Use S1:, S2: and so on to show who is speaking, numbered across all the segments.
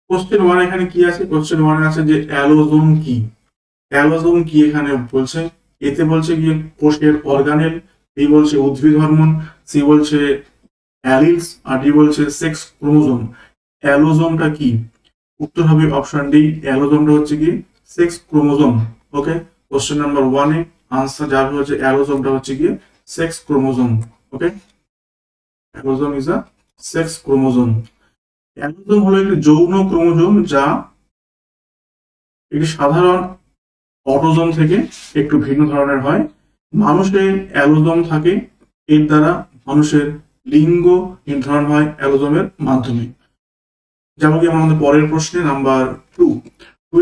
S1: Question 1 এখানে কি আছে? কোশ্চেন 1 আছে যে অ্যালোজোম কি। অ্যালোজোম কি এখানে বলছে, এতে বলছে কি কোষের অর্গানেল, বি বলছে উদ্ভিদ হরমোন, সি বলছে অ্যালিলস, আর ডি বলছে সেক্স ক্রোমোজোম। অ্যালোজোমটা কি? উত্তর হবে অপশন ডি, অ্যালোজোমটা হচ্ছে কি সেক্স ক্রোমোজোম। ওকে, কোশ্চেন নাম্বার 1 এ আনসার যাবে হচ্ছে অ্যালোজোমটা হচ্ছে কি sex chromosome. Okay, allosome is a sex chromosome. Allosome হলো একটি যৌন ক্রোমোজোম যা একটি সাধারণ অটোজোম থেকে একটু ভিন্ন ধরনের হয়। মানুষের অ্যালোজোম থাকে, এর দ্বারা মানুষের লিঙ্গ নির্ধারণ হয় অ্যালোজোমের মাধ্যমে। যেমন কি আমাদের পরের প্রশ্নে নাম্বার 2।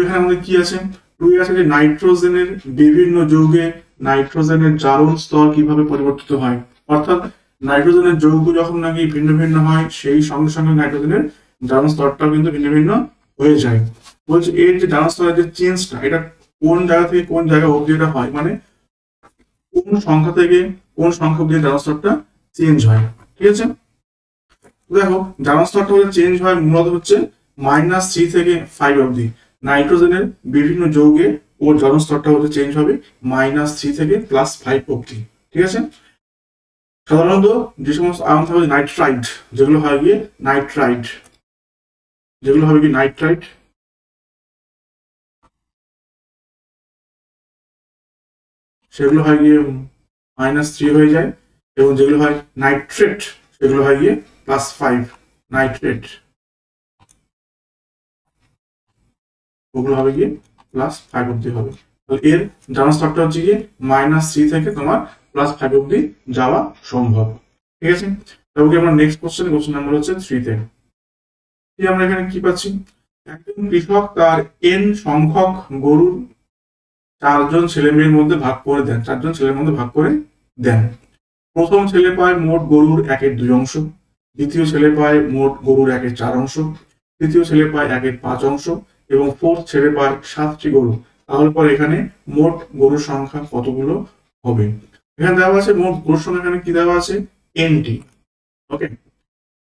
S1: এখানে আমাদের কি আছে? 2 আছে যে নাইট্রোজেনের বিভিন্ন যৌগে নাইট্রোজেনের জারণ স্তর কিভাবে পরিবর্তিত হয়। অর্থাৎ নাইট্রোজেনের যৌগ যখন নাকি ভিন্ন ভিন্ন হয়, সেই সঙ্গে সঙ্গে নাইট্রোজেনের জারণ স্তরটাও কিন্তু ভিন্ন ভিন্ন হয়ে যায়। বলছে এর যে জারণ স্তরের যে চেঞ্জটা, এটা কোন জায়গা থেকে কোন জায়গা অবধি এটা হয়, মানে কোন সংখ্যা থেকে কোন সংখ্যা অবধি জারণ স্তরটা চেঞ্জ হয়। ঠিক আছে, দেখো জারণ স্তরটা চেঞ্জ হয় মূলত হচ্ছে -3 থেকে 5 অবধি। নাইট্রোজেনের বিভিন্ন যৌগে ওর জারণ স্তরটা চেঞ্জ হবে -3 থেকে +5 অবধি। ঠিক আছে, সাধারণত যে সমস্ত আয়ন থাকে নাইট্রাইট, যেগুলো হয় গিয়ে নাইট্রাইট, যেগুলো হবে কি নাইট্রাইট, সেগুলো হয় গিয়ে -3 হয়ে যায়, এবং যেগুলো হয় নাইট্রেট সেগুলো হয় গিয়ে +5। নাইট্রেট ওগুলো হবে গিয়ে +5 অব্দি হবে। তাহলে এর জারণ স্তরটা হচ্ছে গিয়ে -3 থেকে তোমার +5 অব্দি যাওয়া সম্ভব। ঠিক আছে, তারপরে আমরা নেক্সট কোশ্চেন নাম্বার হচ্ছে 3 তে আমরা এখানে কি পাচ্ছি? একজন কৃষক তার n সংখ্যক গরুর 4জন ছেলে মেয়ের মধ্যে ভাগ করে দেন, 4জন ছেলের মধ্যে ভাগ করে দেন। প্রথম ছেলে পায় মোট গরুর 1/2 অংশ, দ্বিতীয় ছেলে পায় মোট গরুর 1/4 অংশ, তৃতীয় ছেলে পায় 1/5 অংশ, এবং ফোর্থ ছেলে পায় 7টি গরু। তাহলে পরে এখানে মোট গরুর সংখ্যা কতগুলো হবে? এখানে দেওয়া আছে মোট গরুর সংখ্যা, এখানে কি দেওয়া আছে এনটি। ওকে,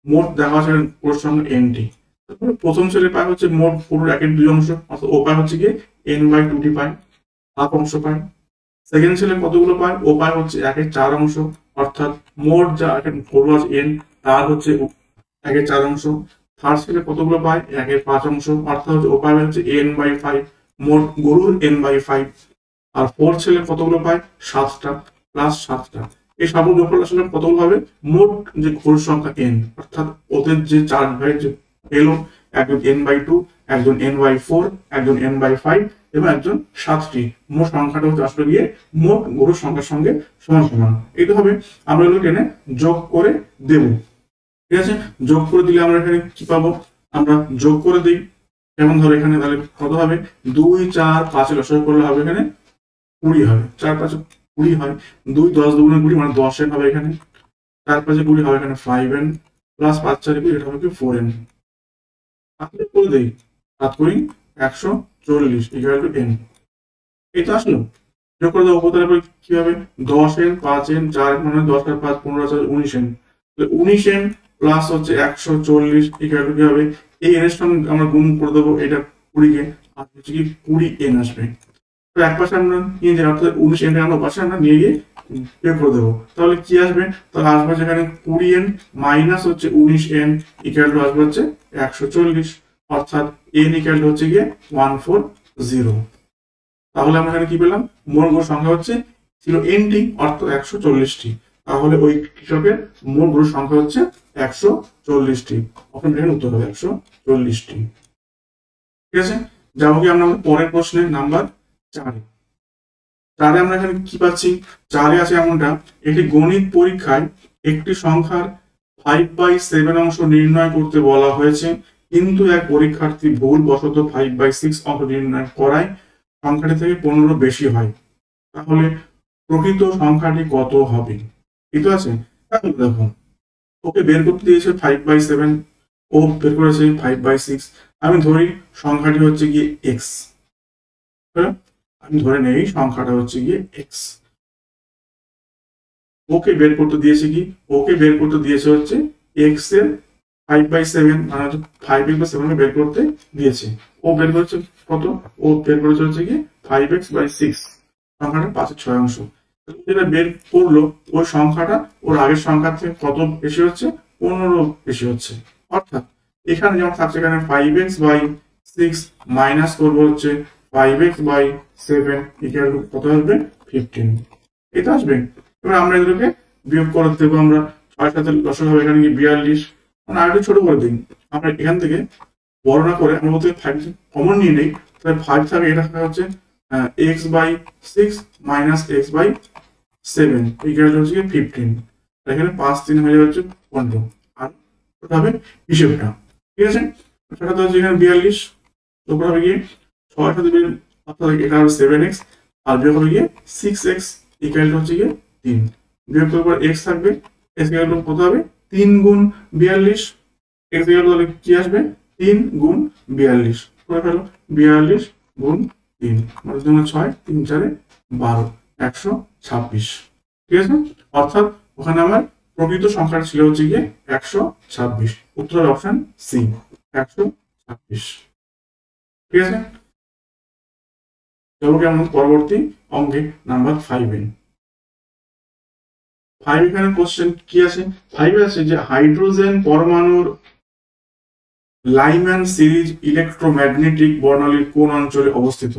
S1: মোট দেওয়া আছে গরুর সংখ্যা এনটি। তারপরে প্রথম ছেলে পায় হচ্ছে মোট গরুর 1/2 অংশ, অর্থাৎ ও পায় হচ্ছে কি n/2টি পায়, হাফ অংশ পায়। সেকেন্ড ছেলে কতগুলো পায়? ও পায় হচ্ছে 1/4 অংশ, অর্থাৎ মোট যা গরু আছে এন, তার হচ্ছে 1/4 অংশ। থার্ড ছেলে কতগুলো পায়? 1/5 অংশ, অর্থাৎ হচ্ছে ও পায় হচ্ছে n/5, মোট গরুর n/5। আর ফোর্থ ছেলে কতগুলো পায়? 7টা, প্লাস 7টা। এই সব যোগফল আসলে কতগুলো হবে? মোট যে গরুর সংখ্যা n, অর্থাৎ ওদের যে 4 ভাই যে এলো, একজন n/2, একজন n/4, একজন n/5 এবং একজন 7টি, মোট সংখ্যাটা হচ্ছে আসলে গিয়ে মোট গরুর সংখ্যার সঙ্গে সমান সমান। এইটা হবে, আমরা এগুলো টেনে যোগ করে দেব। ঠিক আছে, যোগ করে দিলে আমরা এখানে কি পাবো? আমরা যোগ করে দিই, যেমন ধরো এখানে তাহলে কত হবে? 2, 4, 5 এর লসাগু করলে হবে এখানে 20 হবে। 4, 5 20 হয়, 2, 10 দুগুণে 20 মানে 10n হবে এখানে, 4, 5 20 হবে এখানে 5n, প্লাস 5, 4 20 এটা হবে কি 4n। আপনি করে দেই 7 করি 140 ইকুয়াল টু n। এই তো আসলো, যোগ করে দেবো উপরে কি হবে? 10n, 5n, 4 মানে 10 আর 5 15 4 19n, 19n প্লাস হচ্ছে 140 ইকুয়াল টু কি হবে? এই n এর সঙ্গে আমরা গুণ করে দেবো এটা 20 কে, আর হচ্ছে কি 20n আসবে। তো এক পাশে আমরা নিয়ে যাই, অর্থাৎ 19n আমরা পাশে আমরা নিয়ে গিয়ে বের করে দেবো। তাহলে কি আসবে? তাহলে আসবে যেখানে 20n মাইনাস হচ্ছে 19n ইকুয়াল টু আসবে হচ্ছে 140, অর্থাৎ n ইকুয়াল টু হচ্ছে গিয়ে 140। তাহলে আমরা এখানে কি পেলাম? মোট গরুর সংখ্যা হচ্ছে ছিল এনটি, অর্থাৎ 140টি। তাহলে ওই কৃষকের মোট গরুর সংখ্যা হচ্ছে 140টি। অপশন এখানে উত্তর হবে 140টি। ঠিক আছে, যাবো কি আমরা পরের প্রশ্নের নাম্বার 4। 4 আমরা এখানে কি পাচ্ছি? 4 আছে এমনটা, একটি গণিত পরীক্ষায় একটি সংখ্যার 5/7 অংশ নির্ণয় করতে বলা হয়েছে, কিন্তু এক পরীক্ষার্থী ভুলবশত 5/6 অংশ নির্ণয় করায় সংখ্যাটি থেকে 15 বেশি হয়। তাহলে প্রকৃত সংখ্যাটি কত হবে? ঠিক আছে, তাহলে দেখো ওকে বের করতে দিয়েছে 5/7, ও বের করেছে 5/6। আমি ধরি সংখ্যাটি হচ্ছে গিয়ে x, আমি ধরে নেই সংখ্যাটা হচ্ছে গিয়ে x। ওকে বের করতে দিয়েছে কি? ওকে বের করতে দিয়েছে হচ্ছে x এর 5/7 মানে 5x/7 বের করতে দিয়েছে। ও বের করেছে কত? ও বের করেছে হচ্ছে কি 5x/6, সংখ্যাটা 5/6 যেটা বের করলো ওই সংখ্যাটা ওর আগের সংখ্যার থেকে কত বেশি হচ্ছে? 15 বেশি হচ্ছে। অর্থাৎ এখানে যেমন থাকছে এখানে 5x/6 মাইনাস করবো হচ্ছে 5x/7 ইকুয়াল টু কত আসবে? 15। এটা আসবে। এবার আমরা এগুলোকে বিয়োগ করে দেবো। আমরা 6 সাথে লসক হবে এখানে কি 42, মানে আর একটু ছোট করে দিই। আমরা এখান থেকে বড় না করে আমরা বলতে 5 কমন নিয়ে নেই, তাহলে 5 থাকে, এটা থাকা হচ্ছে x/6 মাইনাস x/7 ইকুয়াল হচ্ছে 15। এখানে 5 3 হয়ে যাচ্ছে 15। আর ওটা হবে হিসেবটা, ঠিক আছে? সেটা তো হচ্ছে এখানে 42, তারপর হবে গিয়ে 6 সাথে অর্থাৎ এটা হবে 7x, আর বিয়োগ হবে গিয়ে 6x ইকুয়াল হচ্ছে গিয়ে 3। বিয়োগ করার পর x থাকবে, x ইকুয়াল টু কত হবে? 3 গুণ 42। x ইকুয়াল টু কি আসবে? 3 গুণ 42 করে ফেলো। 42 গুণ 3 মানে 2 6 3 4 12 126, ঠিক আছে? অর্থাৎ ওখানে আমার প্রকৃত সংখ্যাটা ছিল হচ্ছে গিয়ে 126। উত্তর হবে অপশন সি 126, ঠিক আছে? চলো কি আমরা পরবর্তী অঙ্কে নাম্বার 5 এখানে কোশ্চেন কি আছে? 5 আছে যে হাইড্রোজেন পরমাণুর লাইম্যান সিরিজ ইলেকট্রোম্যাগনেটিক বর্ণালীর কোন অঞ্চলে অবস্থিত?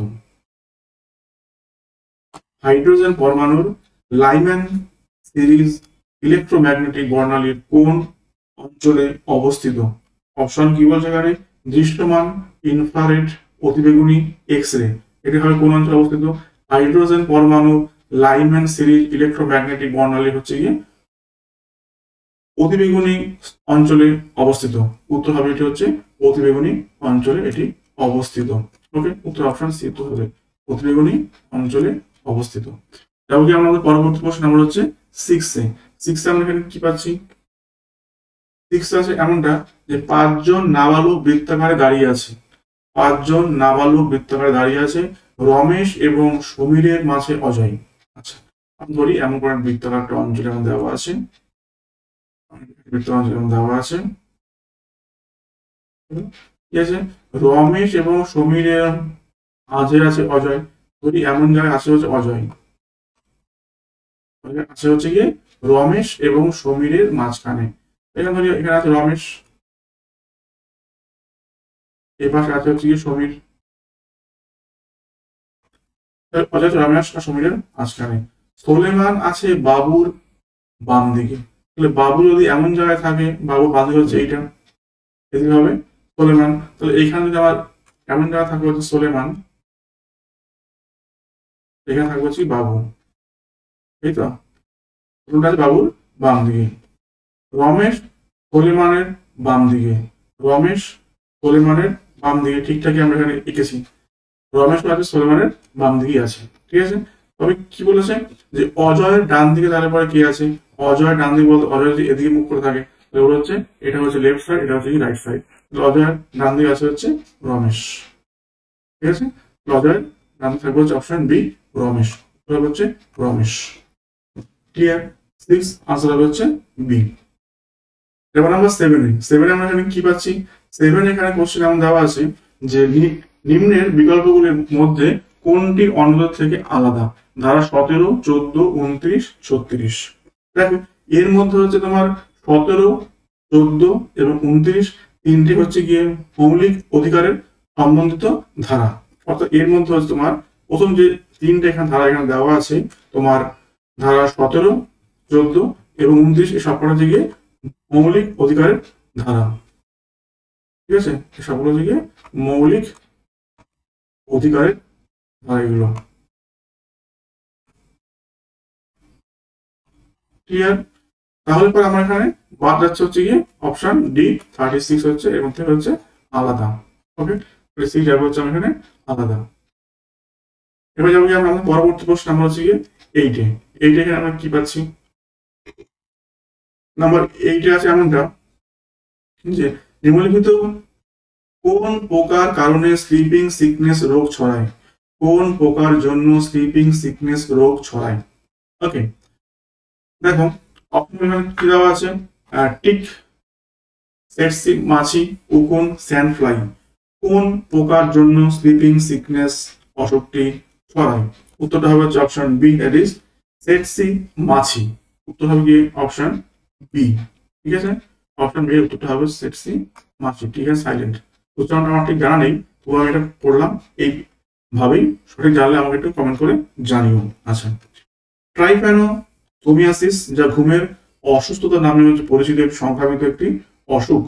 S1: হাইড্রোজেন পরমাণুর লাইম্যান সিরিজ ইলেকট্রোম্যাগনেটিক বর্ণালীর কোন অঞ্চলে অবস্থিত? অপশন কি বলছে এখানে? দৃশ্যমান, ইনফ্রারেড, অতিবেগুনি, এক্স রে। এটি হবে কোন অঞ্চলে অবস্থিত? হাইড্রোজেন পরমাণু লাইম্যান সিরিজ ইলেকট্রোম্যাগনেটিক বর্ণালী হচ্ছে গিয়ে অতিবেগুনি অঞ্চলে অবস্থিত। উত্তর হবে এটি হচ্ছে অতিবেগুনি অঞ্চলে এটি অবস্থিত। ওকে, উত্তর অপশন সি তো হবে অতিবেগুনি অঞ্চলে অবস্থিত। তাহলে আমাদের পরবর্তী প্রশ্ন নাম্বার হচ্ছে 6 আমরা এখানে কি পাচ্ছি? 6 আছে এমনটা যে 5 জন নাবালক বৃত্তাকারে দাঁড়িয়ে আছে। 5 জন নাবালক বৃত্তাকারে দাঁড়িয়ে আছে, রমেশ এবং সমীরের মাঝে অজয়। আচ্ছা, আমি ধরি এমন করে বৃত্তাকার একটা অঞ্চলে আমাদের দেওয়া আছে, দেওয়া আছে, ঠিক আছে? রমেশ এবং সমীরের মাঝে আছে অজয়। ধরি এমন জায়গায় আছে হচ্ছে অজয়, আছে হচ্ছে গিয়ে রমেশ এবং সমীরের মাঝখানে। এখানে ধরি এখানে আছে রমেশ, এই পাশে আছে হচ্ছে গিয়ে সমীর, অজয় রমেশ আর সমীরের মাঝখানে। সোলেমান আছে বাবুর বাম দিকে। তাহলে বাবু যদি এমন জায়গায় থাকে, বাবুর বাম দিকে হচ্ছে এইটা, এদিকে হবে সোলেমান। তাহলে এইখানে যদি আমার এমন জায়গায় থাকবে হচ্ছে সোলেমান, এখানে থাকবে হচ্ছে বাবু, এই তো আছে বাবুর বাম দিকে। রমেশ সোলেমানের বাম দিকে, রমেশ সোলেমানের বাম দিকে ঠিকঠাকই আমরা এখানে এঁকেছি। রমেশ আছে সোলেমানের বাম দিকে আছে, ঠিক আছে? তবে কি বলেছে যে অজয়ের ডান দিকে তাহলে পরে কি আছে? অজয়ের ডান দিকে বলতে অজয় যদি এদিকে মুখ করে থাকে তাহলে হচ্ছে এটা হচ্ছে লেফট সাইড, এটা হচ্ছে রাইট সাইড। অজয়ের ডান দিকে আছে হচ্ছে রমেশ, ঠিক আছে? অজয়ের ডান দিকে থাকবে হচ্ছে অপশন বি রমেশ, হচ্ছে রমেশ। ক্লিয়ার? 6 আনসার হবে হচ্ছে বি। এবার আমরা 7 আমরা এখানে কি পাচ্ছি? 7 এখানে কোশ্চেন এমন দেওয়া আছে যে নিম্নের বিকল্পগুলির মধ্যে কোনটি অন্যদের থেকে আলাদা? ধারা 17, 14, 29, 36। দেখো এর মধ্যে হচ্ছে তোমার 17, 14 এবং 29 তিনটি হচ্ছে গিয়ে মৌলিক অধিকারের সম্বন্ধিত ধারা। অর্থাৎ এর মধ্যে হচ্ছে তোমার প্রথম যে তিনটে এখানে ধারা এখানে দেওয়া আছে, তোমার ধারা 17, 14 এবং 29 এই সবকটা হচ্ছে গিয়ে মৌলিক অধিকারের ধারা, ঠিক আছে? সবগুলো হচ্ছে গিয়ে মৌলিক অধিকারের ধারা এগুলো। ক্লিয়ার? তাহলে পর আমরা এখানে বাদ যাচ্ছে হচ্ছে গিয়ে অপশন ডি 36 হচ্ছে এর মধ্যে হচ্ছে আলাদা। ওকে, 36 যাবে হচ্ছে আমরা এখানে আলাদা। এবার যাবো কি আমরা পরবর্তী প্রশ্ন আমরা হচ্ছে গিয়ে 8 এখানে আমরা কি পাচ্ছি? নাম্বার 8 আছে এমনটা যে নিম্নলিখিত কোন পোকার কারণে স্লিপিং সিকনেস রোগ ছড়ায়? কোন পোকার জন্য স্লিপিং সিকনেস রোগ ছড়ায়? ওকে, দেখো অপশন এখানে কি দেওয়া আছে? টিক সেট সি মাছি, উকুন, স্যান্ড ফ্লাই। কোন পোকার জন্য স্লিপিং সিকনেস অসুখটি ছড়ায়? উত্তরটা হবে হচ্ছে option B, that is tsetse মাছি। উত্তর হবে কি অপশন বি। ঠিক আছে, অপশন বি এর উত্তরটা হবে সেট সি মাছি। ঠিক আছে, সাইলেন্ট। উচ্চারণটা আমার ঠিক জানা নেই, তবু আমি এটা পড়লাম এইভাবেই। সঠিক জানলে আমাকে একটু কমেন্ট করে জানিও। আচ্ছা, ট্রাইপ্যানোসোমিয়াসিস, যা ঘুমের অসুস্থতা নামে হচ্ছে পরিচিত একটি সংক্রামিত একটি অসুখ।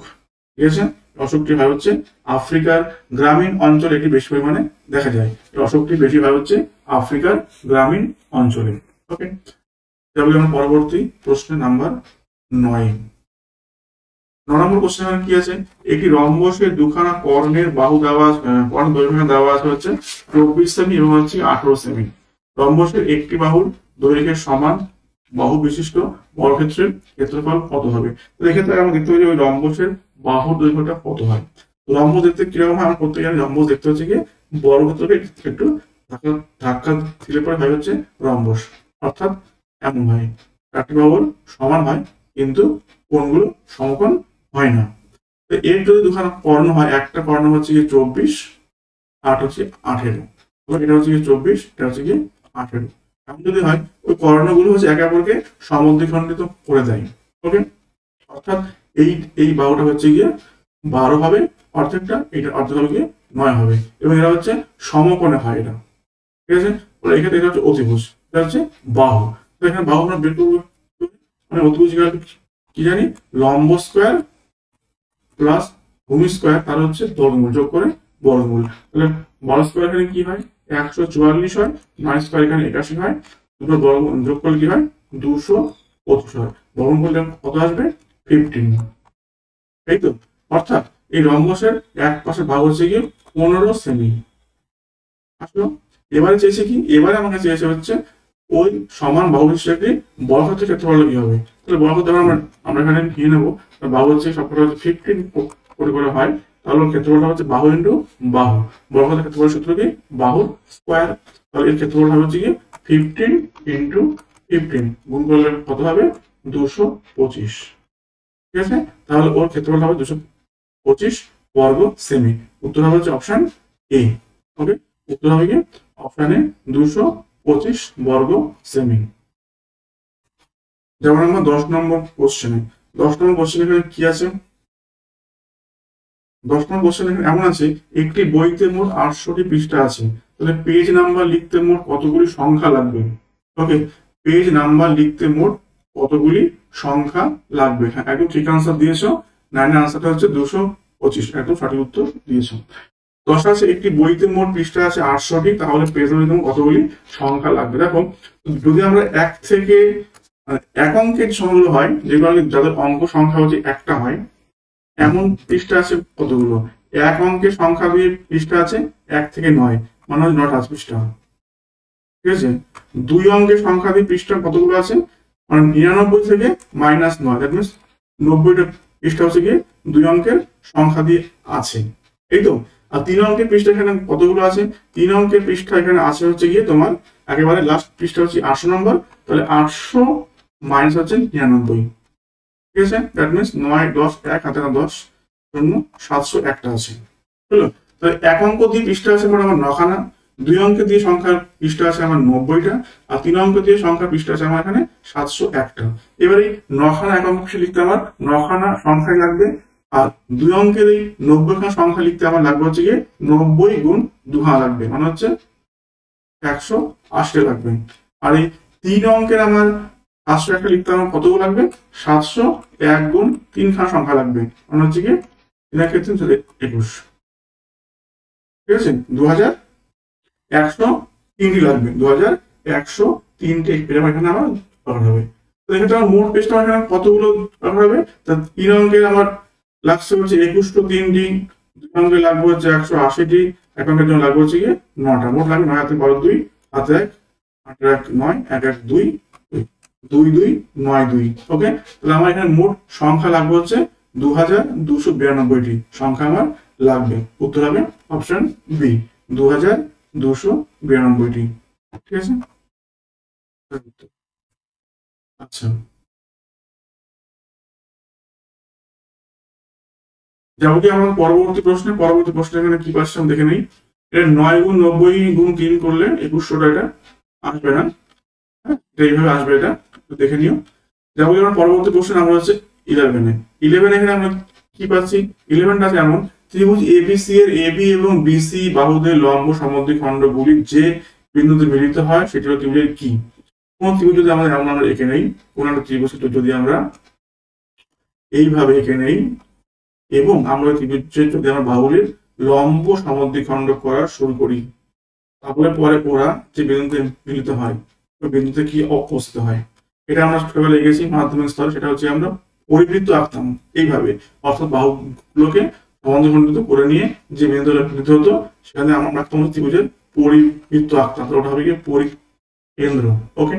S1: ঠিক আছে, অসুখটি হয় হচ্ছে আফ্রিকার গ্রামীণ অঞ্চলে এটি বেশি পরিমাণে দেখা যায়। এই অসুখটি বেশি হয় হচ্ছে আফ্রিকার গ্রামীণ অঞ্চলে। ওকে, তাহলে আমরা পরবর্তী প্রশ্ন নাম্বার 9। 9 নম্বর কোশ্চেন কি আছে? একটি রম্বসের দুখানা কর্ণের বাহু দেওয়া, কর্ণ দৈর্ঘ্য দেওয়া আছে হচ্ছে 24 সেমি এবং হচ্ছে 18 সেমি। রম্বসের একটি বাহুর দৈর্ঘ্যের সমান বাহু বিশিষ্ট বর্গক্ষেত্রের ক্ষেত্রফল কত হবে? তো এক্ষেত্রে আমরা দেখতে পাই যে ওই রম্বসের বাহুর দৈর্ঘ্যটা কত হয়। রম্বস দেখতে কিরকম হয় আমরা প্রত্যেকে জানি। রম্বস দেখতে হচ্ছে কি বর্গক্ষেত্রকে একটু ধাক্কা ধাক্কা দিলে পরে হয় হচ্ছে রম্বস, অর্থাৎ এমন হয় চারটি বাহুর সমান হয় কিন্তু কোণগুলো সমকোণ হয় না। তো এর যদি দুখানা কর্ণ হয়, একটা কর্ণ হচ্ছে গিয়ে 24 আর হচ্ছে 18, এটা হচ্ছে গিয়ে 24, এটা হচ্ছে গিয়ে 18। এমন যদি হয় ওই কর্ণগুলো হচ্ছে একে অপরকে সমদ্বিখণ্ডিত করে দেয়। ওকে, অর্থাৎ এই এই বাহুটা হচ্ছে গিয়ে 12 হবে অর্ধেকটা, এটা অর্ধেক হবে গিয়ে 9 হবে, এবং এরা হচ্ছে সমকোণে হয় এটা। ঠিক আছে, এক্ষেত্রে এটা হচ্ছে অতিভুজ, এটা হচ্ছে বাহু। তো এখানে বাহু আমরা বের করবো, মানে অতিভুজ কি জানি, লম্ব স্কোয়ার প্লাস ভূমি স্কোয়ার তার হচ্ছে বর্গমূল যোগ করে বর্গমূল। তাহলে 12 স্কোয়ার এখানে কি হয় 144 হয়, 9 স্কোয়ার এখানে 81 হয়, দুটো বর্গমূল যোগ করলে কি হয় 225 হয়। বর্গমূল করলে কত আসবে 15। তাই তো, অর্থাৎ এই রম্বসের এক পাশে ভাগ হচ্ছে গিয়ে 15 সেমি আসলো। এবারে চেয়েছে কি, এবারে আমাকে চেয়েছে হচ্ছে ওই সমান বাহু বিশিষ্ট একটি বর্গক্ষেত্রের ক্ষেত্রফল কি হবে। তাহলে বর্গক্ষেত্র আমরা এখানে নিয়ে নেবো, বাহু হচ্ছে সবকটা হচ্ছে 15 করে হয়, তাহলে ক্ষেত্রফলটা হচ্ছে বাহু ইন্টু বাহু। বর্গক্ষেত্রের ক্ষেত্রফল সূত্র কি বাহু স্কোয়ার, তাহলে এর ক্ষেত্রফলটা হচ্ছে কি 15 ইন্টু 15 গুণ করলে কত হবে 225। ঠিক আছে, তাহলে ওর ক্ষেত্রফলটা হবে 225 বর্গ সেমি। উত্তর হবে হচ্ছে অপশন এ। ওকে, উত্তর হবে কি অপশন এ 225 বর্গ সেমি। যেমন আমরা 10 নম্বর কোশ্চেনে, 10 নম্বর কোশ্চেন এখানে কি আছে? 10 নম্বর কোশ্চেন এখানে এমন আছে, একটি বইতে মোট 800টি পৃষ্ঠা আছে, তাহলে পেজ নাম্বার লিখতে মোট কতগুলি সংখ্যা লাগবে? ওকে, পেজ নাম্বার লিখতে মোট কতগুলি সংখ্যা লাগবে? হ্যাঁ, একদম ঠিক আনসার দিয়েছো। 9 এর আনসারটা হচ্ছে 225, একদম সঠিক উত্তর দিয়েছো। 10 আছে, একটি বইতে মোট পৃষ্ঠা আছে 800টি, তাহলে পেজ নাম্বার কতগুলি সংখ্যা লাগবে? দেখো, যদি আমরা এক থেকে এক অঙ্কের সংখ্যাগুলো হয়, যেগুলো যাদের অঙ্ক সংখ্যা হচ্ছে একটা হয়, এমন পৃষ্ঠা আছে কতগুলো? এক অঙ্কের সংখ্যা দিয়ে পৃষ্ঠা আছে 1 থেকে 9, মানে হচ্ছে 9টা পৃষ্ঠা। ঠিক আছে, দুই অঙ্কের সংখ্যা দিয়ে পৃষ্ঠা কতগুলো আছে? মানে 99 থেকে -9, দ্যাট মিনস 90টা পৃষ্ঠা হচ্ছে গিয়ে দুই অঙ্কের সংখ্যা দিয়ে আছে, এই তো। আর 3 অঙ্কের পৃষ্ঠা এখানে কতগুলো আছে? 3 অঙ্কের পৃষ্ঠা এখানে আছে হচ্ছে গিয়ে তোমার একেবারে লাস্ট পৃষ্ঠা হচ্ছে 800 নম্বর, তাহলে 800 মাইনাস হচ্ছে 99। ঠিক আছে, দ্যাট মিনস 9 10 1 হাতে 10 শূন্য 701টা আছে। হলো, তাহলে এক অঙ্ক দিয়ে পৃষ্ঠা আছে আমার 9খানা, দুই অঙ্ক দিয়ে সংখ্যার পৃষ্ঠা আছে আমার 90টা, আর 3 অঙ্ক দিয়ে সংখ্যার পৃষ্ঠা আছে আমার এখানে 701টা। এবারে 9খানা এক অঙ্ক লিখতে আমার 9খানা সংখ্যাই লাগবে, আর দুই অঙ্কের এই 90খানা সংখ্যা লিখতে আমার লাগবে হচ্ছে গিয়ে 90 গুণ 2 লাগবে, মানে হচ্ছে 180 লাগবে। আর এই 3 অঙ্কের আমার 701 লিখতে আমার কতগুলো লাগবে? 701 গুণ 3 খানা সংখ্যা লাগবে, মানে হচ্ছে গিয়ে 3 ক্ষেত্রে 21। ঠিক আছে, 2103টি লাগবে, 2103টি এরকম এখানে আমার দরকার হবে। তো এক্ষেত্রে আমার মোট পেজটা এখানে কতগুলো দরকার হবে? তা 3 অঙ্কের আমার লাগছে হচ্ছে 21 টো 3টি, 2 অঙ্কের লাগবে হচ্ছে 180টি, এক অঙ্কের জন্য লাগবে হচ্ছে গিয়ে 9টা। মোট লাগবে 9 হাতে 12 2 হাতে 1 8 1 9 1 1 2 2 2 9 2। ওকে, তাহলে আমার এখানে মোট সংখ্যা লাগবে হচ্ছে 2292টি সংখ্যা আমার লাগবে। উত্তর হবে অপশন বি, 2292টি। ঠিক আছে, আচ্ছা। যাবো কি আমার পরবর্তী প্রশ্নে এখানে কি পাচ্ছি দেখে নেই। এটা 9 গুণ 90 গুণ 3 করলে 2100টা এটা আসবে না, হ্যাঁ এটা এইভাবে আসবে, এটা দেখে নিও। যাবো কি আমার পরবর্তী প্রশ্ন আমরা হচ্ছে 11 এখানে আমরা কি পাচ্ছি। 11টা আছে এমন ত্রিভুজ এবিসি এর এবি এবং বিসি বাহুদের লম্ব সমদ্বিখণ্ডগুলি যে বিন্দুতে মিলিত হয় সেটি হলো ত্রিভুজের কি। কোন ত্রিভুজ যদি আমরা এমন আমরা এঁকে নেই, কোন একটা ত্রিভুজ যদি আমরা এইভাবে এঁকে নেই এবং আমরা ত্রিভুজের যদি আমরা বাহুগুলির লম্ব সমদ্বিখণ্ড করা শুরু করি, তাহলে পরে ওরা যে বিন্দুতে মিলিত হয় ওই বিন্দুতে কি অবস্থিত হয়, এটা আমরা ছোটবেলায় লিখেছি মাধ্যমিক স্তরে। সেটা হচ্ছে আমরা পরিবৃত্ত আঁকতাম এইভাবে, অর্থাৎ বাহুগুলোকে সমদ্বিখণ্ডিত করে নিয়ে যে বিন্দুটা মিলিত হতো সেখানে আমরা রাখতাম ত্রিভুজের পরিবৃত্ত আঁকতাম, ওটা হবে কি পরিকেন্দ্র। ওকে,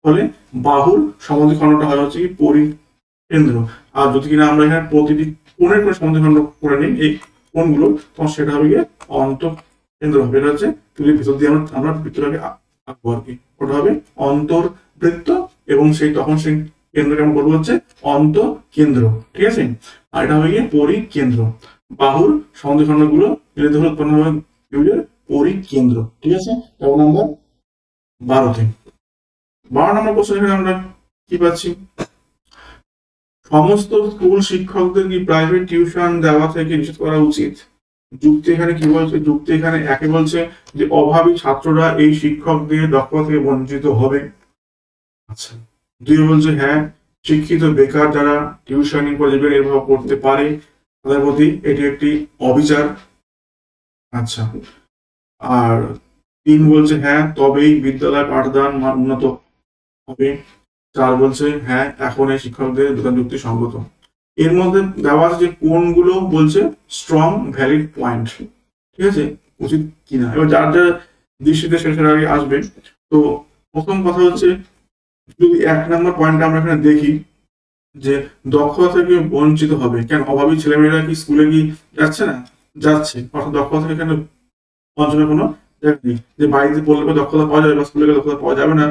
S1: ফলে বাহুর সমদ্বিখণ্ডটা হয় হচ্ছে কি পরিকেন্দ্র। আর যদি কিনা আমরা এখানে প্রতিটি কোণের করে সমদ্বিখণ্ড করে নিই এই কোণগুলো, তখন সেটা হবে গিয়ে অন্তঃকেন্দ্র হবে। এটা হচ্ছে ত্রিভুজের ভিতর দিয়ে আমরা বৃত্তটাকে আঁকবো আর কি, ওটা হবে অন্তর্বৃত্ত এবং তখন সেই কেন্দ্রকে আমরা বলবো হচ্ছে অন্তঃকেন্দ্র, ঠিক আছে। আর এটা হবে গিয়ে পরিকেন্দ্র। বাহুর সমদ্বিখণ্ড গুলো মিলিত হলে উৎপন্ন হবে ত্রিভুজের পরিকেন্দ্র, ঠিক আছে। এবং নাম্বার 12 নম্বর প্রশ্ন এখানে আমরা কি পাচ্ছি, সমস্ত স্কুল শিক্ষকদের কি প্রাইভেট টিউশন দেওয়া থেকে নিষেধ করা উচিত। যুক্তি এখানে কি বলছে, যুক্তি এখানে একে বলছে যে অভাবী ছাত্ররা এই শিক্ষকদের দক্ষতা থেকে বঞ্চিত হবে। আচ্ছা, দুই বলছে হ্যাঁ শিক্ষিত বেকার যারা টিউশনি করে জীবিকা নির্বাহ করতে পারে তাদের প্রতি এটি একটি অবিচার। আচ্ছা, আর 3 বলছে হ্যাঁ তবেই বিদ্যালয় পাঠদান মান উন্নত হবে। 4 বলছে হ্যাঁ এখন এই শিক্ষকদের বেতন যুক্তি সঙ্গত। এর মধ্যে দেওয়া আছে যে কোনগুলো বলছে স্ট্রং ভ্যালিড পয়েন্ট, ঠিক আছে, উচিত কিনা। এবার যার যার দৃষ্টিতে শেষের আগে আসবে। তো প্রথম কথা হচ্ছে যদি 1 নম্বর পয়েন্ট আমরা এখানে দেখি যে দক্ষতা থেকে বঞ্চিত হবে, কেন অভাবী ছেলেমেয়েরা কি স্কুলে কি যাচ্ছে না, যাচ্ছে, অর্থাৎ দক্ষতা থেকে এখানে বঞ্চনের কোনো জায়গা নেই যে বাড়িতে পড়লে দক্ষতা পাওয়া যাবে বা স্কুলে দক্ষতা পাওয়া যাবে না,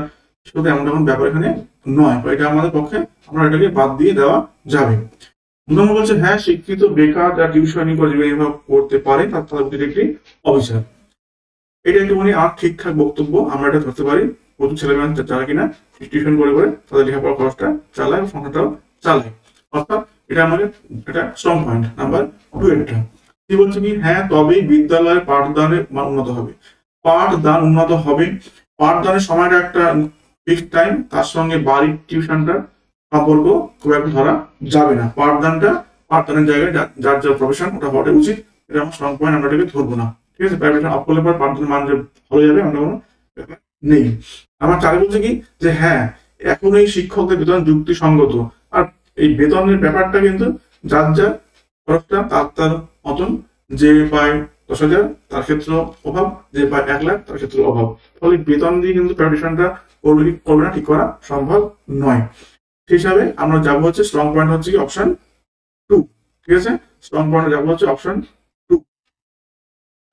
S1: সেটা এমন কোনো ব্যাপার এখানে নয়। এটা আমাদের পক্ষে আমরা এটাকে বাদ দিয়ে দেওয়া যাবে। 2 নম্বর বলছে হ্যাঁ শিক্ষিত বেকার যারা টিউশনি করে জীবিকা নির্বাহ করতে পারে তাদের প্রতি একটি অবিচার। এটা একটুখানি আর ঠিকঠাক বক্তব্য আমরা এটা ধরতে পারি। প্রচুর ছেলেমেয়ে যারা কিনা টিউশন করে তাদের লেখাপড়া খরচটা চালায়, সংসারটাও চালায়, অর্থাৎ এটা আমাদের এটা স্ট্রং পয়েন্ট নাম্বার 2 এটা। কি বলছে কি হ্যাঁ তবেই বিদ্যালয়ের পাঠদানের মান উন্নত হবে। পাঠদান উন্নত হবে, পাঠদানের সময়টা একটা ফিক্সড টাইম, তার সঙ্গে বাড়ির টিউশনটা সম্পর্ক খুব একটা ধরা যাবে না। পাঠদানের জায়গায় যার যার প্রফেশন ওটা হওয়াটা উচিত, এটা আমার স্ট্রং পয়েন্ট, আমরা এটাকে ধরবো না, ঠিক আছে। প্রাইভেশন অফ করলে পর পাঠদানের মান যে ভালো যাবে আমরা কোনো ব্যাপার নেই। আমার 4 বলছে কি যে হ্যাঁ এখন এই শিক্ষকদের বেতন যুক্তিসঙ্গত। আর এই বেতনের ব্যাপারটা কিন্তু যার যার খরচটা তার মতন, যে পায় 10,000 তার ক্ষেত্রে অভাব, যে পায় 1 লাখ তার ক্ষেত্রে অভাব। ফলে বেতন দিয়ে কিন্তু প্রাইভেশনটা করবে না, ঠিক করা সম্ভব নয়। সেই হিসাবে আমরা যাবো হচ্ছে স্ট্রং পয়েন্ট হচ্ছে কি অপশন 2, ঠিক আছে। স্ট্রং পয়েন্ট যাবো হচ্ছে অপশন 2।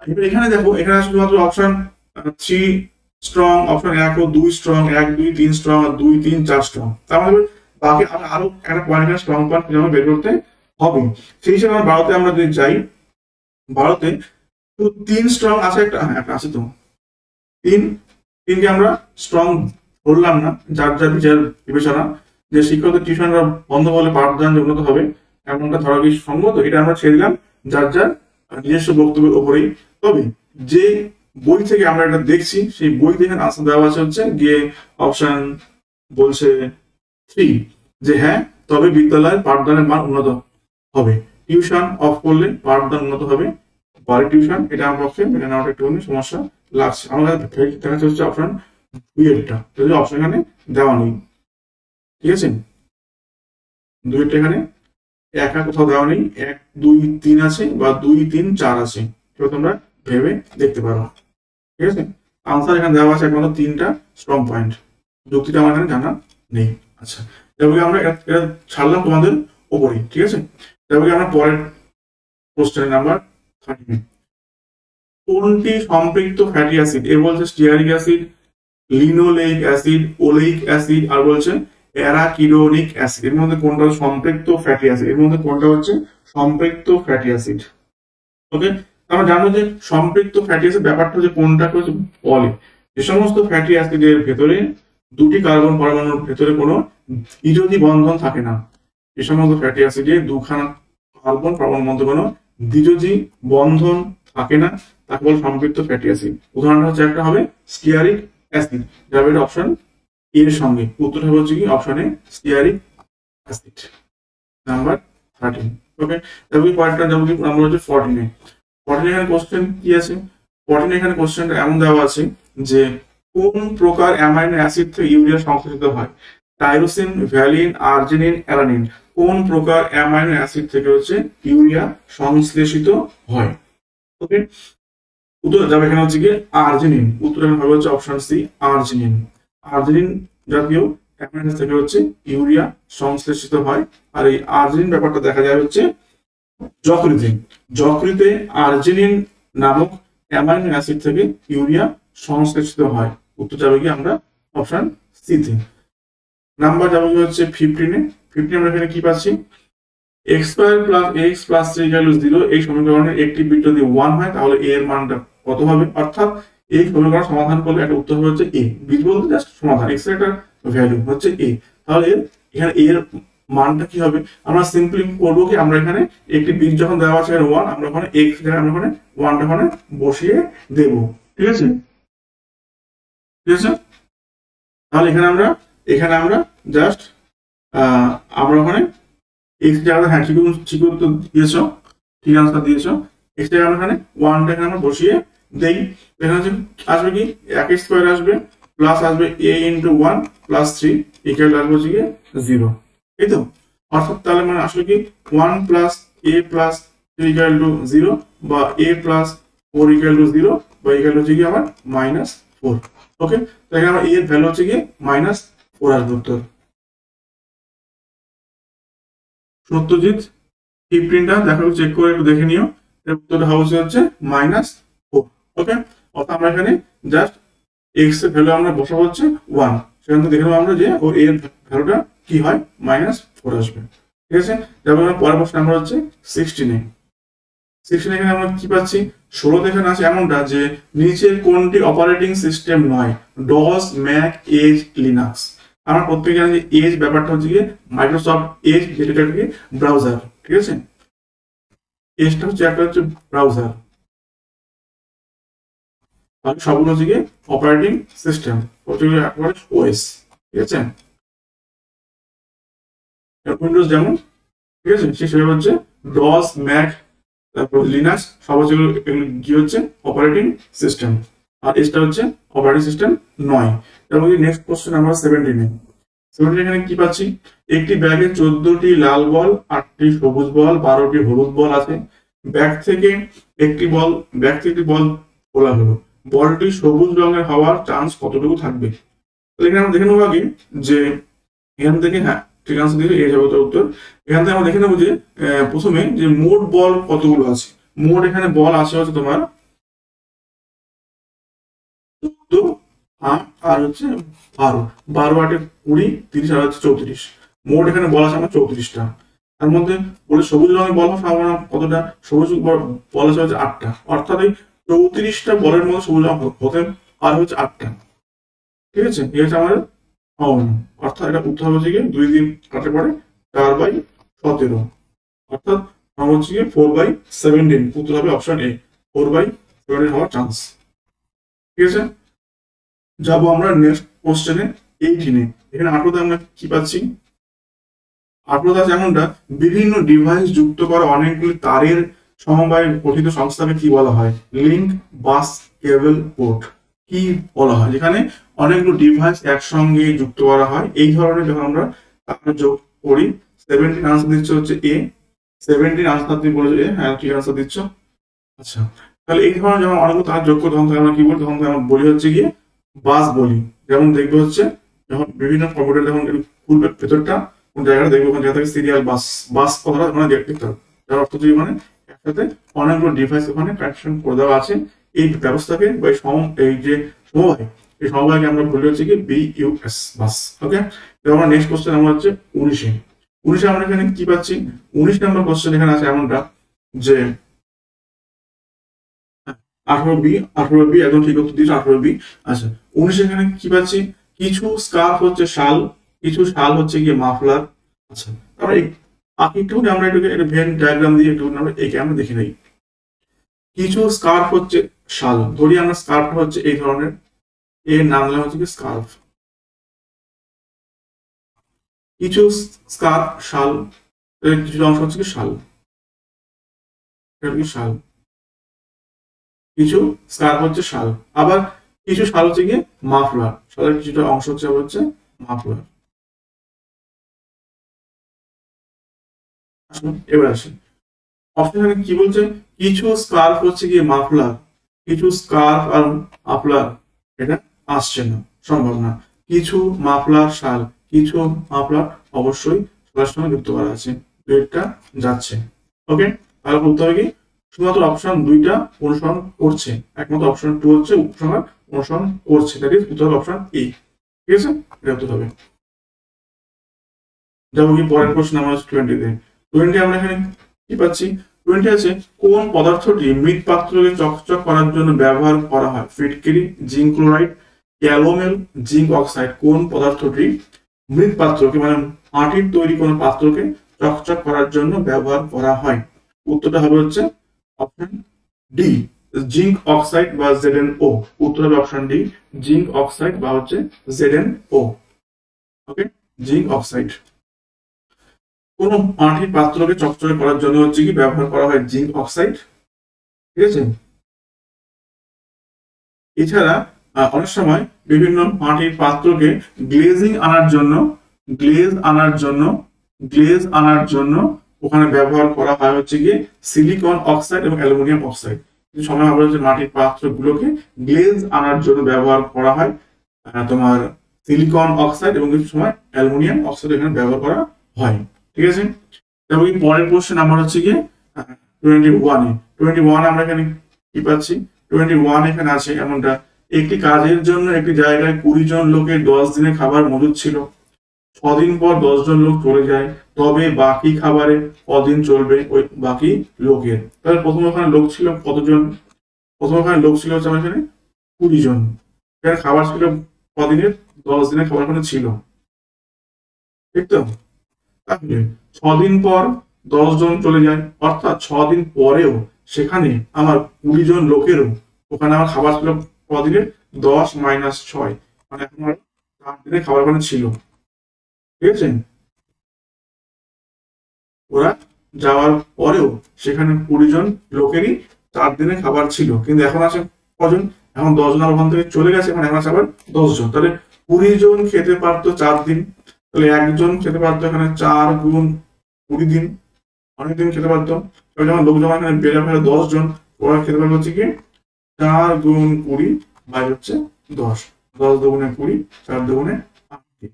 S1: এবার এখানে দেখো এখানে শুধুমাত্র অপশন 3 স্ট্রং, অপশন 1 ও 2 স্ট্রং, 1 2 3 স্ট্রং, 2 3 4 স্ট্রং। তার মানে বাকি আমরা আরো একটা পয়েন্ট স্ট্রং পয়েন্ট কিভাবে বের করতে হবে। সেই হিসাবে আমরা 12তে আমরা যদি যাই, 12তে তো 3 স্ট্রং আছে, একটা আছে তো 3কে আমরা স্ট্রং ধরলাম না, যার যার বিচার বিবেচনা যে শিক্ষকদের টিউশনরা বন্ধ হলে পাঠদান উন্নত হবে এমনটা ধরা কি সঙ্গত, এটা আমরা ছেড়ে দিলাম যার যার নিজস্ব বক্তব্যের উপরেই। তবে যে বই থেকে আমরা এটা দেখছি সেই বই থেকে আনসার দেওয়া আছে হচ্ছে গিয়ে অপশন বলছে 3 যে হ্যাঁ তবে বিদ্যালয়ের পাঠদানের মান উন্নত হবে, টিউশন অফ করলে পাঠদান উন্নত হবে, বাড়ি টিউশন এটা আমার পক্ষে মেনে নেওয়াটা একটুখানি সমস্যা লাগছে। আমার দেখা যাচ্ছে হচ্ছে অপশন 2 এরটা, যদি অপশন এখানে দেওয়া নেই, ঠিক আছে। 2 এরটা এখানে একা কোথাও দেওয়া নেই, 1 2 3 আছে বা 2 3 4 আছে, সেটা তোমরা ভেবে দেখতে পারো, ঠিক আছে। আনসার এখানে দেওয়া আছে একমাত্র 3টা স্ট্রং পয়েন্ট, যুক্তিটা আমার এখানে জানা নেই। আচ্ছা, তারপরে আমরা এটা ছাড়লাম তোমাদের উপরেই, ঠিক আছে। তারপরে আমরা পরের কোশ্চেন নাম্বার 13, কোনটি সম্পৃক্ত ফ্যাটি অ্যাসিড? এর বলছে stearic acid, linoleic acid, oleic acid, আর বলছে অ্যারাকিডোনিক অ্যাসিড। এর মধ্যে কোনটা হচ্ছে সম্পৃক্ত ফ্যাটি অ্যাসিড, এর মধ্যে কোনটা হচ্ছে সম্পৃক্ত ফ্যাটি অ্যাসিড। ওকে, আমরা জানবো যে সম্পৃক্ত ফ্যাটি অ্যাসিড ব্যাপারটা হচ্ছে কোনটাকে হচ্ছে বলে, যে সমস্ত ফ্যাটি অ্যাসিডের ভেতরে দুটি কার্বন পরমাণুর ভেতরে কোনো দ্বিযোজী বন্ধন থাকে না। যে সমস্ত ফ্যাটি অ্যাসিডে দুখানা কার্বন পরমাণুর মধ্যে কোনো দ্বিযোজী বন্ধন থাকে না, তাকে বলে সম্পৃক্ত ফ্যাটি অ্যাসিড। উদাহরণটা হচ্ছে একটা হবে স্টিয়ারিক অ্যাসিড, যাবে এটা অপশন এর সঙ্গে। উত্তরটা হচ্ছে কি option A stearic acid number 13। ওকে, তারপরে পয়েন্টটা যাবো কি নাম্বার হচ্ছে 14 এ। 14 এখানে কোশ্চেন কি আছে, 14 এখানে কোশ্চেনটা এমন দেওয়া আছে যে কোন প্রকার অ্যামাইনো অ্যাসিড থেকে ইউরিয়া সংশ্লেষিত হয়? Tyrosine, valine, arginine, alanine. কোন প্রকার অ্যামাইনো অ্যাসিড থেকে হচ্ছে ইউরিয়া সংশ্লেষিত হয়? ওকে, উত্তর যাবে এখানে হচ্ছে কি আর্জিনিন। উত্তর এখানে হবে হচ্ছে অপশন সি আর্জিনিন। আর্জিনিন জাতীয় অ্যামাইনো অ্যাসিড থেকে হচ্ছে ইউরিয়া সংশ্লেষিত হয়। আর এই আর্জিনিন ব্যাপারটা দেখা যায় হচ্ছে যকৃতে। যকৃতে আর্জিনিন নামক অ্যামাইনো অ্যাসিড থেকে ইউরিয়া সংশ্লেষিত হয়। উত্তর যাবে কি আমরা অপশন সি তে। নাম্বার যাবে কি হচ্ছে 15 এ। 15 আমরা এখানে কি পাচ্ছি, x square plus x plus 3 equal 0। এই সমীকরণের একটি বিট যদি 1 হয় তাহলে a এর মানটা কত হবে? অর্থাৎ এই সমীকরণ সমাধান করলে একটা উত্তর হবে হচ্ছে a। বিট বলতে জাস্ট সমাধান, x এর একটা ভ্যালু হচ্ছে a। তাহলে এখানে a এর মানটা কি হবে? আমরা সিম্পলি করব কি, আমরা এখানে একটি বিট যখন দেওয়া আছে এখানে 1, আমরা ওখানে x জায়গায় আমরা ওখানে 1টা ওখানে বসিয়ে দেব। ঠিক আছে, ঠিক আছে। তাহলে এখানে আমরা জাস্ট আমরা ওখানে x জায়গাটা, হ্যাঁ ঠিক উত্তর দিয়েছো, ঠিক আনসার দিয়েছো। x জায়গায় আমরা এখানে 1টা এখানে আমরা বসিয়ে দেই। এখানে আসবে কি x স্কয়ার আসবে প্লাস আসবে a ইনটু 1 প্লাস 3 ইকুয়াল আসবে হচ্ছে 0। এই তো, অর্থাৎ তাহলে মানে আসলে কি 1 plus a plus 3 equal to 0 বা a প্লাস 4 ইকুয়াল টু 0 বা ইকুয়াল হচ্ছে কি আমার -4। ওকে, তো এখানে আমার a এর ভ্যালু হচ্ছে কি -4 আসবে উত্তর। সত্যজিৎ 15টা দেখো, চেক করে একটু দেখে নিও। এর উত্তরটা হচ্ছে -4। ওকে, অর্থাৎ আমরা এখানে জাস্ট x এর ভ্যালু আমরা বসাবো হচ্ছে 1, সেখান থেকে দেখে নেবো আমরা যে ওর এর ভ্যালুটা কি হয়, -4 আসবে। ঠিক আছে, তারপর আমরা পরের প্রশ্ন নাম্বার হচ্ছে 16 এ। 16 এখানে আমরা কি পাচ্ছি, 16 এখানে আছে এমনটা যে নিচের কোনটি অপারেটিং সিস্টেম নয়? DOS, Mac, Edge, Linux. আমরা প্রত্যেকে জানি যে এজ ব্যাপারটা হচ্ছে গিয়ে মাইক্রোসফট এজ, যেটা কি ব্রাউজার। ঠিক আছে, এজটা হচ্ছে একটা হচ্ছে ব্রাউজার, আর সবগুলো হচ্ছে গিয়ে অপারেটিং সিস্টেম, প্রত্যেকগুলো একবারে ওএস। ঠিক আছে, উইন্ডোজ যেমন, ঠিক আছে, সেটা হচ্ছে ডস, ম্যাক, তারপর লিনাক্স, সব হচ্ছে এগুলো কি হচ্ছে অপারেটিং সিস্টেম। আর এজটা হচ্ছে অপারেটিং সিস্টেম নয়। তারপর নেক্সট কোশ্চেন আমরা 17 এ। 17 এখানে কি পাচ্ছি, একটি ব্যাগে 14টি লাল বল, 8টি সবুজ বল, 12টি হলুদ বল আছে। ব্যাগ থেকে একটি বল খোলা হলো, বলটি সবুজ রঙের হওয়ার চান্স কতটুকু থাকবে? এখানে আমরা দেখে নেবো আগে যে এখান থেকে, হ্যাঁ ঠিক আনসার দিলে এই যাবে উত্তর। এখান থেকে আমরা দেখে নেবো যে প্রথমে যে মোট বল কতগুলো আছে। মোট এখানে বল আছে হচ্ছে তোমার 14 আর হচ্ছে 12, 12 8 20 30 আর হচ্ছে 34। মোট এখানে বল আছে আমার 34টা। তার মধ্যে বলে সবুজ রঙের বল সম্ভাবনা কতটা? সবুজ বল আছে হচ্ছে 8টা। অর্থাৎ এই 34টা বলের মধ্যে সবুজ রঙ হতে আর হচ্ছে 8টা। ঠিক আছে, এই হচ্ছে আমাদের সম্ভাবনা। অর্থাৎ এটা উত্তর হচ্ছে গিয়ে 2 দিন কাটে পড়ে 4/17। অর্থাৎ আমার হচ্ছে গিয়ে 4/17। উত্তর হবে অপশন এ, 4/17 হওয়ার চান্স। ঠিক আছে, যাবো আমরা নেক্সট কোশ্চেনে 18 এ। এখানে 18তে আমরা কি পাচ্ছি, 18তে আছে এমনটা বিভিন্ন ডিভাইস যুক্ত করা অনেকগুলি তারের সমবায়ে গঠিত সংস্থাকে কি বলা হয়? লিঙ্ক, বাস, কেবল, পোর্ট। কি বলা হয় যেখানে অনেকগুলো ডিভাইস একসঙ্গে যুক্ত করা হয়? এই ধরনের যখন আমরা তার যোগ করি। 17 আনসার দিচ্ছে হচ্ছে এ। 17 আনসার তুমি বলেছো এ, হ্যাঁ ঠিক আনসার দিচ্ছ। আচ্ছা, তাহলে এই ধরনের যখন অনেকগুলো তার যোগ করি তখন আমরা কি বলি? তখন আমরা বলি হচ্ছে গিয়ে বাস বলি। যেমন দেখবে হচ্ছে যখন বিভিন্ন কম্পিউটার যখন খুলবে ভেতরটা কোন জায়গাটা দেখবে ওখানে জায়গা থেকে সিরিয়াল বাস কথাটা মানে দেখতে হবে। যার অর্থ হচ্ছে মানে একসাথে অনেকগুলো ডিভাইস ওখানে কানেকশন করে দেওয়া আছে। এই ব্যবস্থাকে বা এই যে সমবায় এই সমবায়কে আমরা বলি হচ্ছে কি BUS বাস। ওকে, এবার আমরা নেক্সট কোশ্চেন আমরা হচ্ছে 19 আমরা এখানে কি পাচ্ছি, 19 নম্বর কোশ্চেন এখানে আছে এমনটা যে 18B একদম ঠিক উত্তর দিয়েছে 18B। আচ্ছা 19 এখানে কি পাচ্ছি, কিছু স্কার্ফ হচ্ছে শাল, কিছু শাল হচ্ছে গিয়ে মাফলার। আচ্ছা আমরা একটু আমরা একটু ভেন ডায়াগ্রাম দিয়ে একটু আমরা একে আমরা দেখে নেই। কিছু স্কার্ফ হচ্ছে শাল, ধরি আমরা স্কার্ফ হচ্ছে এই ধরনের, এর নাম দিলাম হচ্ছে কি স্কার্ফ। কিছু স্কার্ফ শাল, কিছু অংশ হচ্ছে কি শাল, শাল, কিছু স্কার্ফ হচ্ছে শাল, আবার কিছু শাল হচ্ছে গিয়ে মাফলার, শালের কিছুটা অংশ হচ্ছে মাফলার। এবার আসি অপশন কি বলছে, কিছু স্কার্ফ হচ্ছে গিয়ে মাফলার, কিছু স্কার্ফ আর মাফলার, এটা আসছে না, সম্ভব না। কিছু মাফলার শাল, কিছু মাফলার অবশ্যই শালের সঙ্গে যুক্ত করা আছে, দুইটা যাচ্ছে। ওকে, তাহলে বলতে হবে কি শুধুমাত্র অপশন 2টা অনুসরণ করছে, একমাত্র অপশন 2 হচ্ছে উপসংহার অনুসরণ করছে, দ্যাট ইজ উত্তর হবে অপশন এ। ঠিক আছে, এটা উত্তর হবে। যাবো কি পরের প্রশ্ন আমার 20 তে। 20 আমরা এখানে কি পাচ্ছি, 20 আছে কোন পদার্থটি মৃৎ পাত্রকে চকচক করার জন্য ব্যবহার করা হয়, ফিটকিরি, zinc chloride, calomel, zinc oxide. কোন পদার্থটি মৃৎ পাত্রকে মানে মাটির তৈরি কোন পাত্রকে চকচক করার জন্য ব্যবহার করা হয়, উত্তরটা হবে হচ্ছে অপশন ডি, জিঙ্ক অক্সাইড বা ZnO। উত্তর হবে অপশন ডি, জিঙ্ক অক্সাইড বা হচ্ছে ZnO। ওকে, জিঙ্ক অক্সাইড। কোন মাটির পাত্রকে চকচকে করার জন্য হচ্ছে কি ব্যবহার করা হয় জিঙ্ক অক্সাইড। ঠিক আছে, এছাড়া অনেক সময় বিভিন্ন মাটির পাত্রকে গ্লেজিং আনার জন্য, গ্লেজ আনার জন্য ওখানে ব্যবহার করা হয় হচ্ছে গিয়ে সিলিকন অক্সাইড এবং অ্যালুমিনিয়াম অক্সাইড। কিছু সময় আমরা হচ্ছে মাটির পাত্রগুলোকে গ্লেজ আনার জন্য ব্যবহার করা হয় তোমার সিলিকন অক্সাইড এবং কিছু সময় অ্যালুমিনিয়াম অক্সাইড এখানে ব্যবহার করা হয়। ঠিক আছে, তারপর পরের কোশ্চেন আমার হচ্ছে গিয়ে 21 আমরা এখানে কি পাচ্ছি, 21 এখানে আছে এমনটা, একটি কাজের জন্য একটি জায়গায় 20 জন লোকের 10 দিনের খাবার মজুদ ছিল, 6 দিন পর 10 জন লোক চলে যায়, তবে বাকি খাবারে কদিন চলবে ওই বাকি লোকের। তাহলে প্রথম ওখানে লোক ছিল কতজন, প্রথম ওখানে লোক ছিল হচ্ছে আমার এখানে 20 জন, এখানে খাবার ছিল কদিনের, 10 দিনের খাবার ওখানে ছিল, ঠিক তো। তাহলে 6 দিন পর 10 জন চলে যায়, অর্থাৎ 6 দিন পরেও সেখানে আমার 20 জন লোকেরও ওখানে আমার খাবার ছিল কদিনের, 10 - 6, মানে এখন আমার 4 দিনের খাবার ওখানে ছিল। ঠিক আছে, ওরা যাওয়ার পরেও সেখানে 20 জন লোকেরই 4 দিনের খাবার ছিল, কিন্তু এখন আছে কজন, এখন 10 জন ওখান থেকে চলে গেছে, মানে এখন আছে আবার 10 জন। তাহলে 20 জন খেতে পারতো 4 দিন, তাহলে একজন খেতে পারতো এখানে 4 × 20 দিন, অনেকদিন খেতে পারতো। যখন লোক জমা এখানে বেড়ে ফেলে 10 জন, ওরা খেতে পারবে হচ্ছে কি 4 × 20 বাই হচ্ছে 10, 10 দুগুণে 20, 4 দুগুণে 8।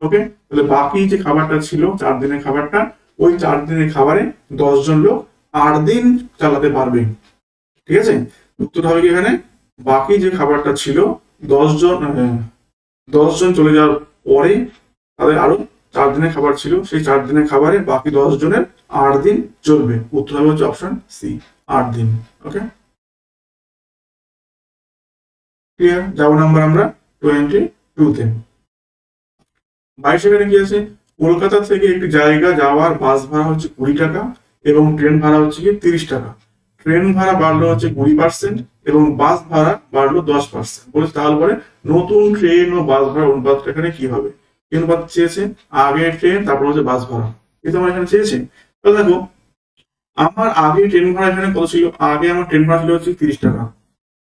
S1: ওকে, তাহলে বাকি যে খাবারটা ছিল 4 দিনের খাবারটা, ওই 4 দিনের খাবারে 10 জন লোক 8 দিন চালাতে পারবে। ঠিক আছে, উত্তর হবে কি এখানে বাকি যে খাবারটা ছিল 10 জন চলে যাওয়ার পরে তাদের আরো 4 দিনের খাবার ছিল, সেই 4 দিনের খাবারে বাকি 10 জনের 8 দিন চলবে। উত্তর হবে হচ্ছে অপশন সি, 8 দিন। ওকে, ক্লিয়ার। যাবো নাম্বার আমরা 22 তে। 22 এখানে কি আছে, কলকাতা থেকে একটি জায়গা যাওয়ার বাস ভাড়া হচ্ছে 20 টাকা এবং ট্রেন ভাড়া হচ্ছে কি 30 টাকা। ট্রেন ভাড়া বাড়লো হচ্ছে 20% এবং বাস ভাড়া বাড়লো 10%। বলেছে তাহলে পরে নতুন ট্রেন ও বাস ভাড়া অনুপাতটা এখানে কি হবে, কি অনুপাত চেয়েছে, আগে ট্রেন তারপর হচ্ছে বাস ভাড়া, কিন্তু আমার এখানে চেয়েছে। তাহলে দেখো আমার আগে ট্রেন ভাড়া এখানে কত ছিল, আগে আমার ট্রেন ভাড়া ছিল হচ্ছে 30 টাকা।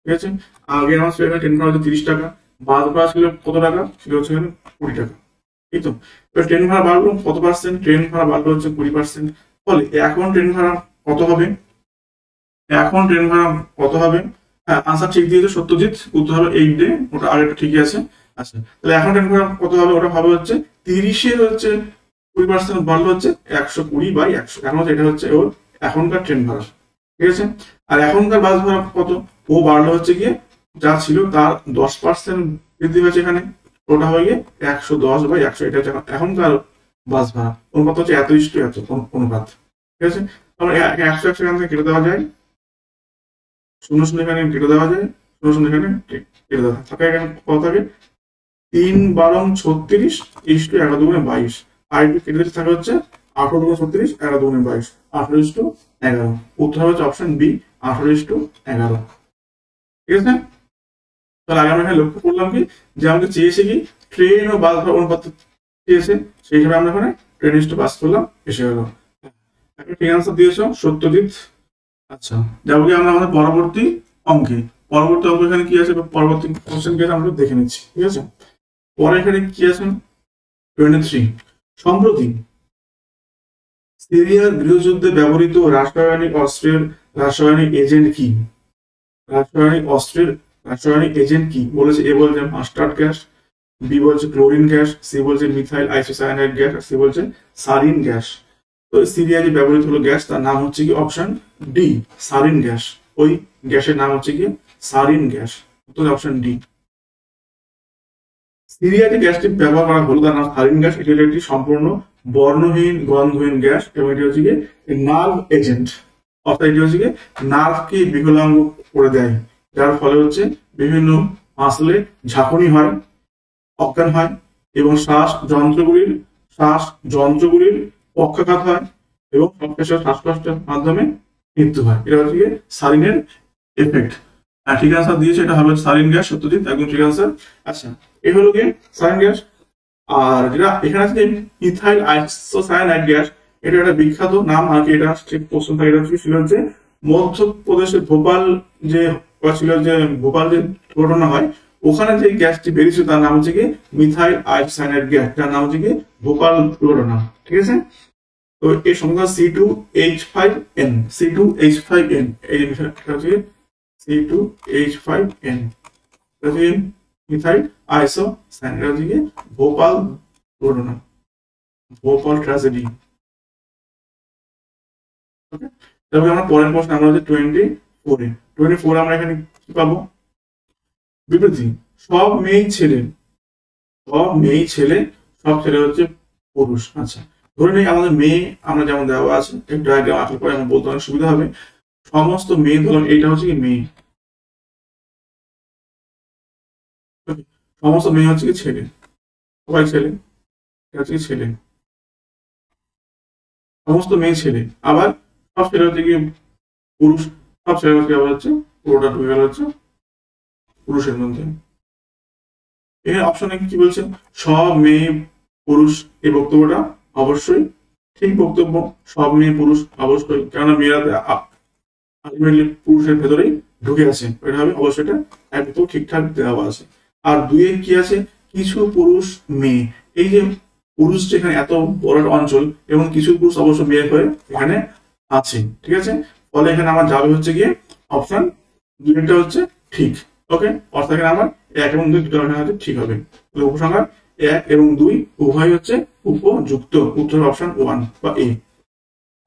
S1: ঠিক আছে, আগে আমার ছিল এখানে ট্রেন ভাড়া হচ্ছে 30 টাকা, বাস ভাড়া ছিল কত টাকা, ছিল হচ্ছে এখানে 20 টাকা। ঠিক তো, এবার ট্রেন ভাড়া বাড়লো কত পার্সেন্ট, ট্রেন ভাড়া বাড়লো হচ্ছে 20%। ফলে এখন ট্রেন ভাড়া কত হবে, এখন ট্রেন ভাড়া কত হবে, হ্যাঁ আনসার ঠিক দিয়েছে সত্যজিৎ, উত্তর হবে 8 ডে, ওটা আগেরটা ঠিকই আছে। আচ্ছা তাহলে এখন ট্রেন ভাড়া কত হবে, ওটা হবে হচ্ছে 30-এর হচ্ছে 20% বাড়লো হচ্ছে 120/100। এখন হচ্ছে এটা হচ্ছে ওর এখনকার ট্রেন ভাড়া। ঠিক আছে, আর এখনকার বাস ভাড়া কত, ও বাড়লো হচ্ছে গিয়ে যা ছিল তার 10% বৃদ্ধি হয়েছে এখানে, ওটা হয়ে গিয়ে 110/100, এটা হচ্ছে এখনকার বাস ভাড়া। অনুপাত হচ্ছে এত ইস্টু এত অনুপাত, ঠিক আছে। তাহলে 100 এখান থেকে কেটে দেওয়া যায়, 0 এখানে কেটে দেওয়া যায়, 0 এখানে কেটে দেওয়া থাকে, এখানে কত থাকে 3×12 = 36 11 × 2 = 22, আর একটু কেটে দিতে থাকে হচ্ছে 18 × 36 11 × 2 = 22, 18:11। উত্তর হবে অপশন বি, 18:11, ঠিক আছে। তাহলে আগে আমরা এখানে লক্ষ্য করলাম কি যে আমাকে চেয়েছে কি ট্রেন ও বাস ভাড়া অনুপাত চেয়েছে, সেই হিসেবে আমরা এখানে ট্রেন ইস্টু বাস করলাম, এসে গেল। একটা ঠিক আনসার দিয়েছ সত্যজিৎ। আচ্ছা, যাবো কি আমরা আমাদের পরবর্তী অঙ্কে। পরবর্তী অঙ্ক এখানে কি আছে, পরবর্তী কোশ্চেন কি আছে আমরা দেখে নিচ্ছি, ঠিক আছে। পরে এখানে কি আছে 23, সম্প্রতি সিরিয়ার গৃহযুদ্ধে ব্যবহৃত রাসায়নিক অস্ত্রের রাসায়নিক এজেন্ট কি? রাসায়নিক অস্ত্রের রাসায়নিক এজেন্ট কি বলেছে? এ বলছে মাস্টার্ড গ্যাস, বি বলছে ক্লোরিন গ্যাস, সি বলছে মিথাইল আইসোসায়ানাইড গ্যাস, সি বলছে সারিন গ্যাস। তো সিরিয়া যে ব্যবহৃত হলো গ্যাস তার নাম হচ্ছে কি অপশন ডি, সারিন গ্যাস। ওই গ্যাসের নাম হচ্ছে কি সারিন গ্যাস, উত্তর অপশন ডি। সিরিয়া যে গ্যাসটি ব্যবহার করা হলো তার নাম সারিন গ্যাস। এটি হলো একটি সম্পূর্ণ বর্ণহীন গন্ধহীন গ্যাস, এবং এটি হচ্ছে কি নার্ভ এজেন্ট, অর্থাৎ এটি হচ্ছে কি নার্ভকে বিকলাঙ্গ করে দেয়, যার ফলে হচ্ছে বিভিন্ন মাসলে ঝাঁকুনি হয়, অজ্ঞান হয়, এবং শ্বাস যন্ত্রগুলির পক্ষাঘাত হয়, এবং সবশেষে শ্বাসকষ্টের মাধ্যমে মৃত্যু হয়। এটা হচ্ছে কি সারিনের এফেক্ট। ঠিক আনসার দিয়েছে, এটা হবে সারিন গ্যাস, সত্যজিৎ একদম ঠিক আনসার। আচ্ছা, এই হলো কি সারিন গ্যাস। আর যেটা এখানে আছে ইথাইল আইসোসায়ানাইড গ্যাস, এটা একটা বিখ্যাত নাম, আর কি এটা ঠিক প্রশ্ন থাকে, এটা ছিল যে মধ্যপ্রদেশের ভোপাল যে ছিল, যে ভোপাল যে ঘটনা হয় ওখানে যে গ্যাসটি বেরিয়েছে তার নাম হচ্ছে কি মিথাইল আইসোসায়ানাইড গ্যাস, তার নাম হচ্ছে কি ভোপাল দুর্ঘটনা, ঠিক আছে। তো এর সংখ্যা C2H5N, C2H5N, এই বিষয়টা হচ্ছে C2H5N, মিথাইল আইসোসায়ানাইড, হচ্ছে কি ভোপাল দুর্ঘটনা, ভোপাল ট্র্যাজেডি। ওকে, তারপরে আমরা পরের প্রশ্ন আমরা হচ্ছে 24 আমরা এখানে কি পাবো? বিবৃতি, সব মেয়েই ছেলে, সব ছেলে হচ্ছে পুরুষ। আচ্ছা, ধরে নেই আমাদের মেয়ে আমরা যেমন দেওয়া আছে, একটু ডায়াগ্রাম আসার পরে আমরা বলতে অনেক সুবিধা হবে। সমস্ত মেয়ে, ধরুন এইটা হচ্ছে কি মেয়ে, সমস্ত মেয়ে হচ্ছে কি ছেলে, সবাই ছেলে, এটা হচ্ছে কি ছেলে, সমস্ত মেয়ে ছেলে। আবার সব ছেলে হচ্ছে কি পুরুষ, সব ছেলে হচ্ছে আবার হচ্ছে পুরোটা ঢুকে গেল হচ্ছে পুরুষের মধ্যে। এখানে অপশনে কি বলছে? সব মেয়ে পুরুষ, এই বক্তব্যটা অবশ্যই ঠিক বক্তব্য। সব মেয়ে পুরুষ অবশ্যই, কেননা মেয়েরা আলটিমেটলি পুরুষের ভেতরেই ঢুকে আছে, এটা হবে অবশ্যই, এটা একদম ঠিকঠাক দেওয়া আছে। আর দুইয়ে কি আছে? কিছু পুরুষ মেয়ে, এই যে পুরুষ যেখানে এত বড় অঞ্চল এবং কিছু পুরুষ অবশ্য মেয়ে হয়ে এখানে আছে, ঠিক আছে। ফলে এখানে আমার যাবে হচ্ছে গিয়ে অপশন দুইটা হচ্ছে ঠিক। ওকে, অর্থাৎ এখানে আমার 1 এবং 2 দুটো হচ্ছে ঠিক হবে। উপসংহার 1 এবং 2 উভয় হচ্ছে উপযুক্ত, উত্তর অপশন 1 বা এ।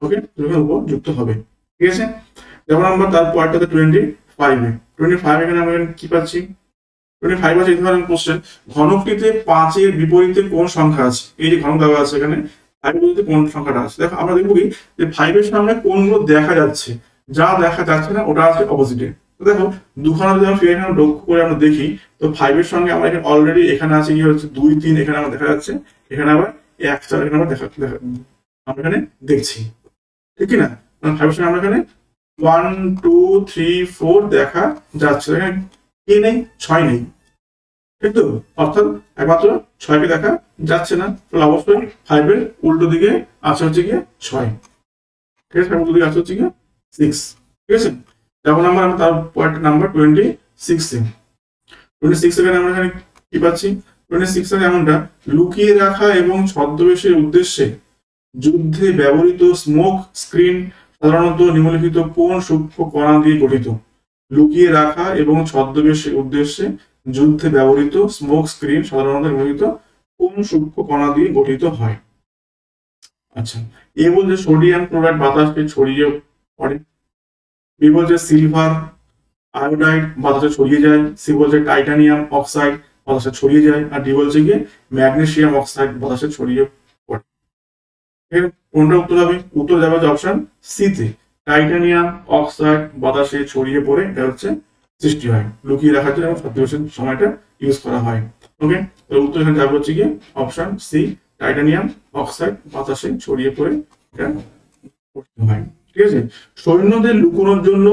S1: ওকে, উপযুক্ত হবে, ঠিক আছে। যেমন আমরা তার পয়েন্টটাতে 25 এখানে আমরা কি পাচ্ছি? 25 আছে এই ধরনের কোশ্চেন, ঘনকটিতে 5 এর বিপরীতে কোন সংখ্যা আছে? এই যে ঘনক দেওয়া আছে এখানে 5 এর বিপরীতে কোন সংখ্যাটা আছে? দেখো আমরা দেখবো কি যে 5 এর সামনে কোনগুলো দেখা যাচ্ছে, যা দেখা যাচ্ছে না ওটা আছে অপোজিটে। তো দেখো দুখানা যদি আমরা এখানে লক্ষ্য করে আমরা দেখি, তো 5 এর সঙ্গে আমরা এখানে অলরেডি এখানে আছে কি হচ্ছে 2 3 এখানে আমরা দেখা যাচ্ছে, এখানে আবার 1 4 এখানে আমরা আমরা এখানে দেখছি, ঠিক কি না? 5 এর সঙ্গে আমরা এখানে 1 2 3 4 দেখা যাচ্ছে, এখানে কি নেই? 6 নেই, ঠিক তো? অর্থাৎ একমাত্র 6কে দেখা যাচ্ছে না, তাহলে অবশ্যই 5 এর উল্টো দিকে আছে হচ্ছে গিয়ে 6, ঠিক আছে। উল্টো দিকে আছে হচ্ছে গিয়ে 6, ঠিক আছে। যেমন আমরা তার পয়েন্ট নাম্বার 26 এখানে আমরা এখানে কি পাচ্ছি? 26 এর এমনটা, লুকিয়ে রাখা এবং ছদ্মবেশের উদ্দেশ্যে যুদ্ধে ব্যবহৃত স্মোক স্ক্রিন সাধারণত নিম্নলিখিত কোন সূক্ষ্ম কণা দিয়ে গঠিত? লুকিয়ে রাখা এবং ছদ্মবেশের উদ্দেশ্যে যুদ্ধে ব্যবহৃত স্মোক স্ক্রিন সাধারণত নিম্নলিখিত কোন সূক্ষ্ম কণা দিয়ে গঠিত হয়? আচ্ছা, এ বলছে সোডিয়াম ক্লোরাইড বাতাসে ছড়িয়ে পড়ে, বি বলছে সিলভার আয়োডাইড বাতাসে ছড়িয়ে যায়, সি বলছে টাইটানিয়াম অক্সাইড বাতাসে ছড়িয়ে যায়, আর ডি বলছে গিয়ে ম্যাগনেসিয়াম অক্সাইড বাতাসে ছড়িয়ে পড়ে। কোনটা উত্তর হবে? উত্তর যাবে অপশন সি তে, টাইটানিয়াম অক্সাইড বাতাসে ছড়িয়ে পড়ে এটা হচ্ছে সৃষ্টি হয়, লুকিয়ে রাখার জন্য সবচেয়ে সময়টা ইউজ করা হয়। ওকে, তো উত্তর এখানে যাবে হচ্ছে গিয়ে অপশন সি, টাইটানিয়াম অক্সাইড বাতাসে ছড়িয়ে পড়ে এটা করতে হয়। ঠিক আছে, সৈন্যদের লুকোনোর জন্য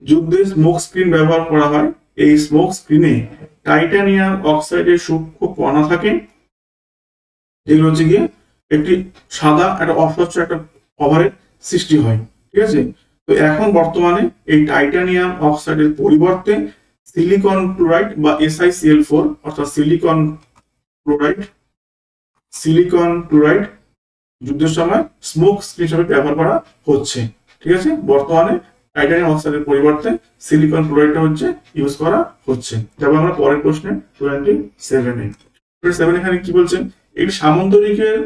S1: যুদ্ধে স্মোক স্ক্রিন ব্যবহার করা হয়। এই স্মোক স্ক্রিনে টাইটানিয়াম অক্সাইডের সূক্ষ্ম কণা থাকে, যেগুলো হচ্ছে গিয়ে একটি সাদা একটা অস্বচ্ছ একটা কভারের সৃষ্টি হয়। ঠিক আছে, তো এখন বর্তমানে এই টাইটানিয়াম অক্সাইডের পরিবর্তে সিলিকন ক্লোরাইড বা SiCl4 অর্থাৎ সিলিকন ক্লোরাইড যুদ্ধের সময় স্মোক স্ক্রিন হিসেবে ব্যবহার করা হচ্ছে। ঠিক আছে, বর্তমানে টাইটানিয়াম অক্সাইডের পরিবর্তে সিলিকন ক্লোরাইডটা হচ্ছে ইউজ করা হচ্ছে। যাবো আমরা পরের প্রশ্নে 27 এখানে কি বলছেন? একটি সামন্তরিকের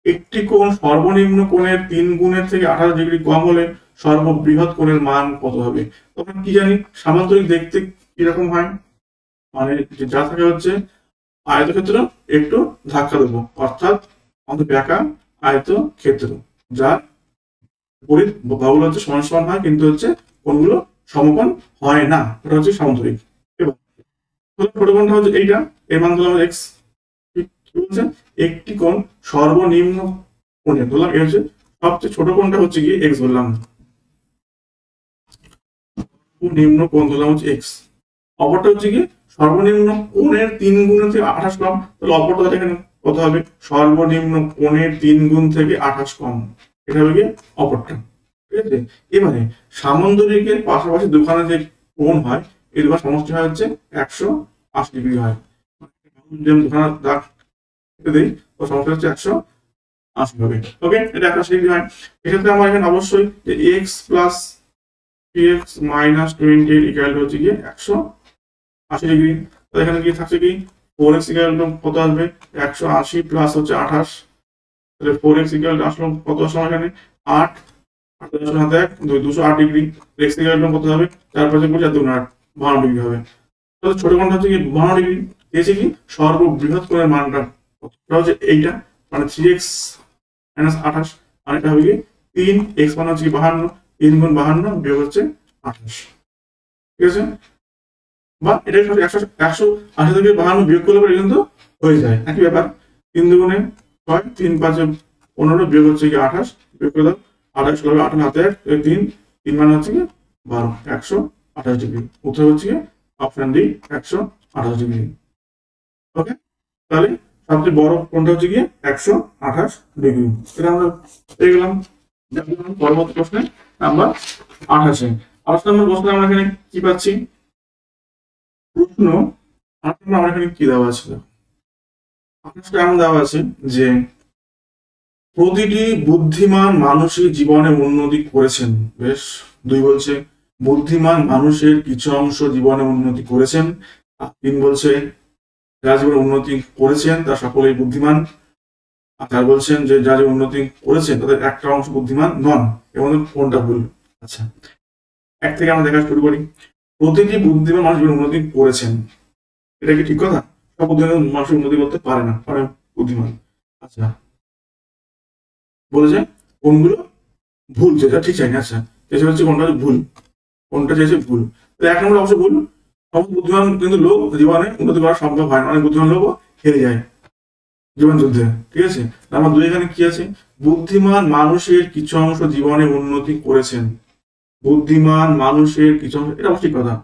S1: একটি কোণ সর্বনিম্ন কোণের 3 গুণের থেকে 18 ডিগ্রি কম হলে সর্ববৃহৎ কোণের মান কত হবে? তখন কি জানি সামান্তরিক দেখতে কিরকম হয়, মানে যা থাকে হচ্ছে আয়তক্ষেত্র একটু ধাক্কা দেবো, অর্থাৎ আমাদের ব্যাকা আয়তক্ষেত্র যার বিপরীত বাহুগুলো হচ্ছে সমান সমান হয়, কিন্তু হচ্ছে কোণগুলো সমকোণ হয় না, এটা হচ্ছে সামান্তরিক। এবার ছোট কোণটা হচ্ছে এইটা, এর মান ধরলাম এক্স। কি বলছে? একটি কোণ সর্বনিম্ন কোণের ধরলাম এ হচ্ছে সবচেয়ে ছোট কোণটা হচ্ছে গিয়ে এক্স ধরলাম, নিম্ন কোণ ধরলাম হচ্ছে এক্স। অপরটা হচ্ছে কি সর্বনিম্ন কোণের 3 গুণের থেকে 28 কম, তাহলে অপরটা এখানে কত হবে? সর্বনিম্ন কোণের 3 গুণ থেকে 28 কম, এটা হবে কি অপরটা। ঠিক আছে, এবারে সামন্তরিকের পাশাপাশি দুখানে যে কোণ হয় এই দুটো সমষ্টি হয় হচ্ছে 180 ডিগ্রি হয়। যেমন দুখানা দাগ দেই তো সমষ্টি হচ্ছে 180 হবে। ওকে, এটা 180 ডিগ্রি হয়। এক্ষেত্রে আমার এখানে অবশ্যই যে x plus 3x minus 20 equal হচ্ছে গিয়ে 180 ডিগ্রি। তো এখানে কি থাকছে কি 4x ইকুয়াল কত আসবে? 180 প্লাস হচ্ছে 28, তাহলে 4x ইকুয়াল আসলো কত সময় এখানে 8, 8 হাতে 1 208 ডিগ্রি। x ইকুয়াল কত হবে? 4 5 4 4 2 8 52 ডিগ্রি হবে। তাহলে ছোট কোণটা হচ্ছে কি 52 ডিগ্রি। এসে কি সর্ববৃহৎ কোণের মানটা কত হচ্ছে এইটা, মানে 3x মাইনাস 28, আর এটা হবে কি 3x মানে হচ্ছে কি 52, 3 গুণ 52 বিয়োগ হচ্ছে 28। ঠিক আছে, বা এটা 180 থেকে 52 বিয়োগ করলে পরে কিন্তু হয়ে যায় একই ব্যাপার। 3 দুগুণে 6, 3 5 15 বিয়োগ হচ্ছে কি 28, বিয়োগ করে দাও 28 করবে 18 হাতে 1 3 মানে হচ্ছে কি 12, 128 ডিগ্রি। উত্তর হচ্ছে কি অপশন ডি 128 ডিগ্রি। ওকে, তাহলে সবচেয়ে বড় কোণটা হচ্ছে কি 128 ডিগ্রি। এটা আমরা পেয়ে গেলাম। পরবর্তী প্রশ্নে নাম্বার 28 নম্বর প্রশ্নে আমরা এখানে কি পাচ্ছি? প্রশ্ন 28 আমরা এখানে কি দেওয়া আছে? 28 এমন দেওয়া আছে যে প্রতিটি বুদ্ধিমান মানুষের জীবনে উন্নতি করেছেন। বেশ, 2 বলছে বুদ্ধিমান মানুষের কিছু অংশ জীবনে উন্নতি করেছেন। 3 বলছে যারা জীবনে উন্নতি করেছেন তারা সকলেই বুদ্ধিমান। আর 4 বলছেন যে যারা উন্নতি করেছেন তাদের একটা অংশ বুদ্ধিমান নন। এর মধ্যে কোনটা ভুল? আচ্ছা, এক থেকে আমরা দেখা শুরু করি। প্রতিটি বুদ্ধিমান মানুষ জীবনে উন্নতি করেছেন, এটা কি ঠিক কথা? সব বুদ্ধিমান মানুষ উন্নতি করতে পারে না, কারণ বুদ্ধিমান। আচ্ছা, বলেছে কোনগুলো ভুল, যেটা ঠিক চাই না। আচ্ছা, চেয়েছে হচ্ছে কোনটা ভুল, কোনটা চেয়েছে ভুল। তো 1 নম্বর অবশ্যই ভুল। সব বুদ্ধিমান কিন্তু লোক জীবনে উন্নতি করা সম্ভব হয় না, অনেক বুদ্ধিমান লোকও হেরে যায় জীবন যুদ্ধে। ঠিক আছে, নাম্বার 2 এখানে কি আছে? বুদ্ধিমান মানুষের কিছু অংশ জীবনে উন্নতি করেছেন। বুদ্ধিমান মানুষের কিছু অংশ, এটা অবশ্যই ঠিক কথা।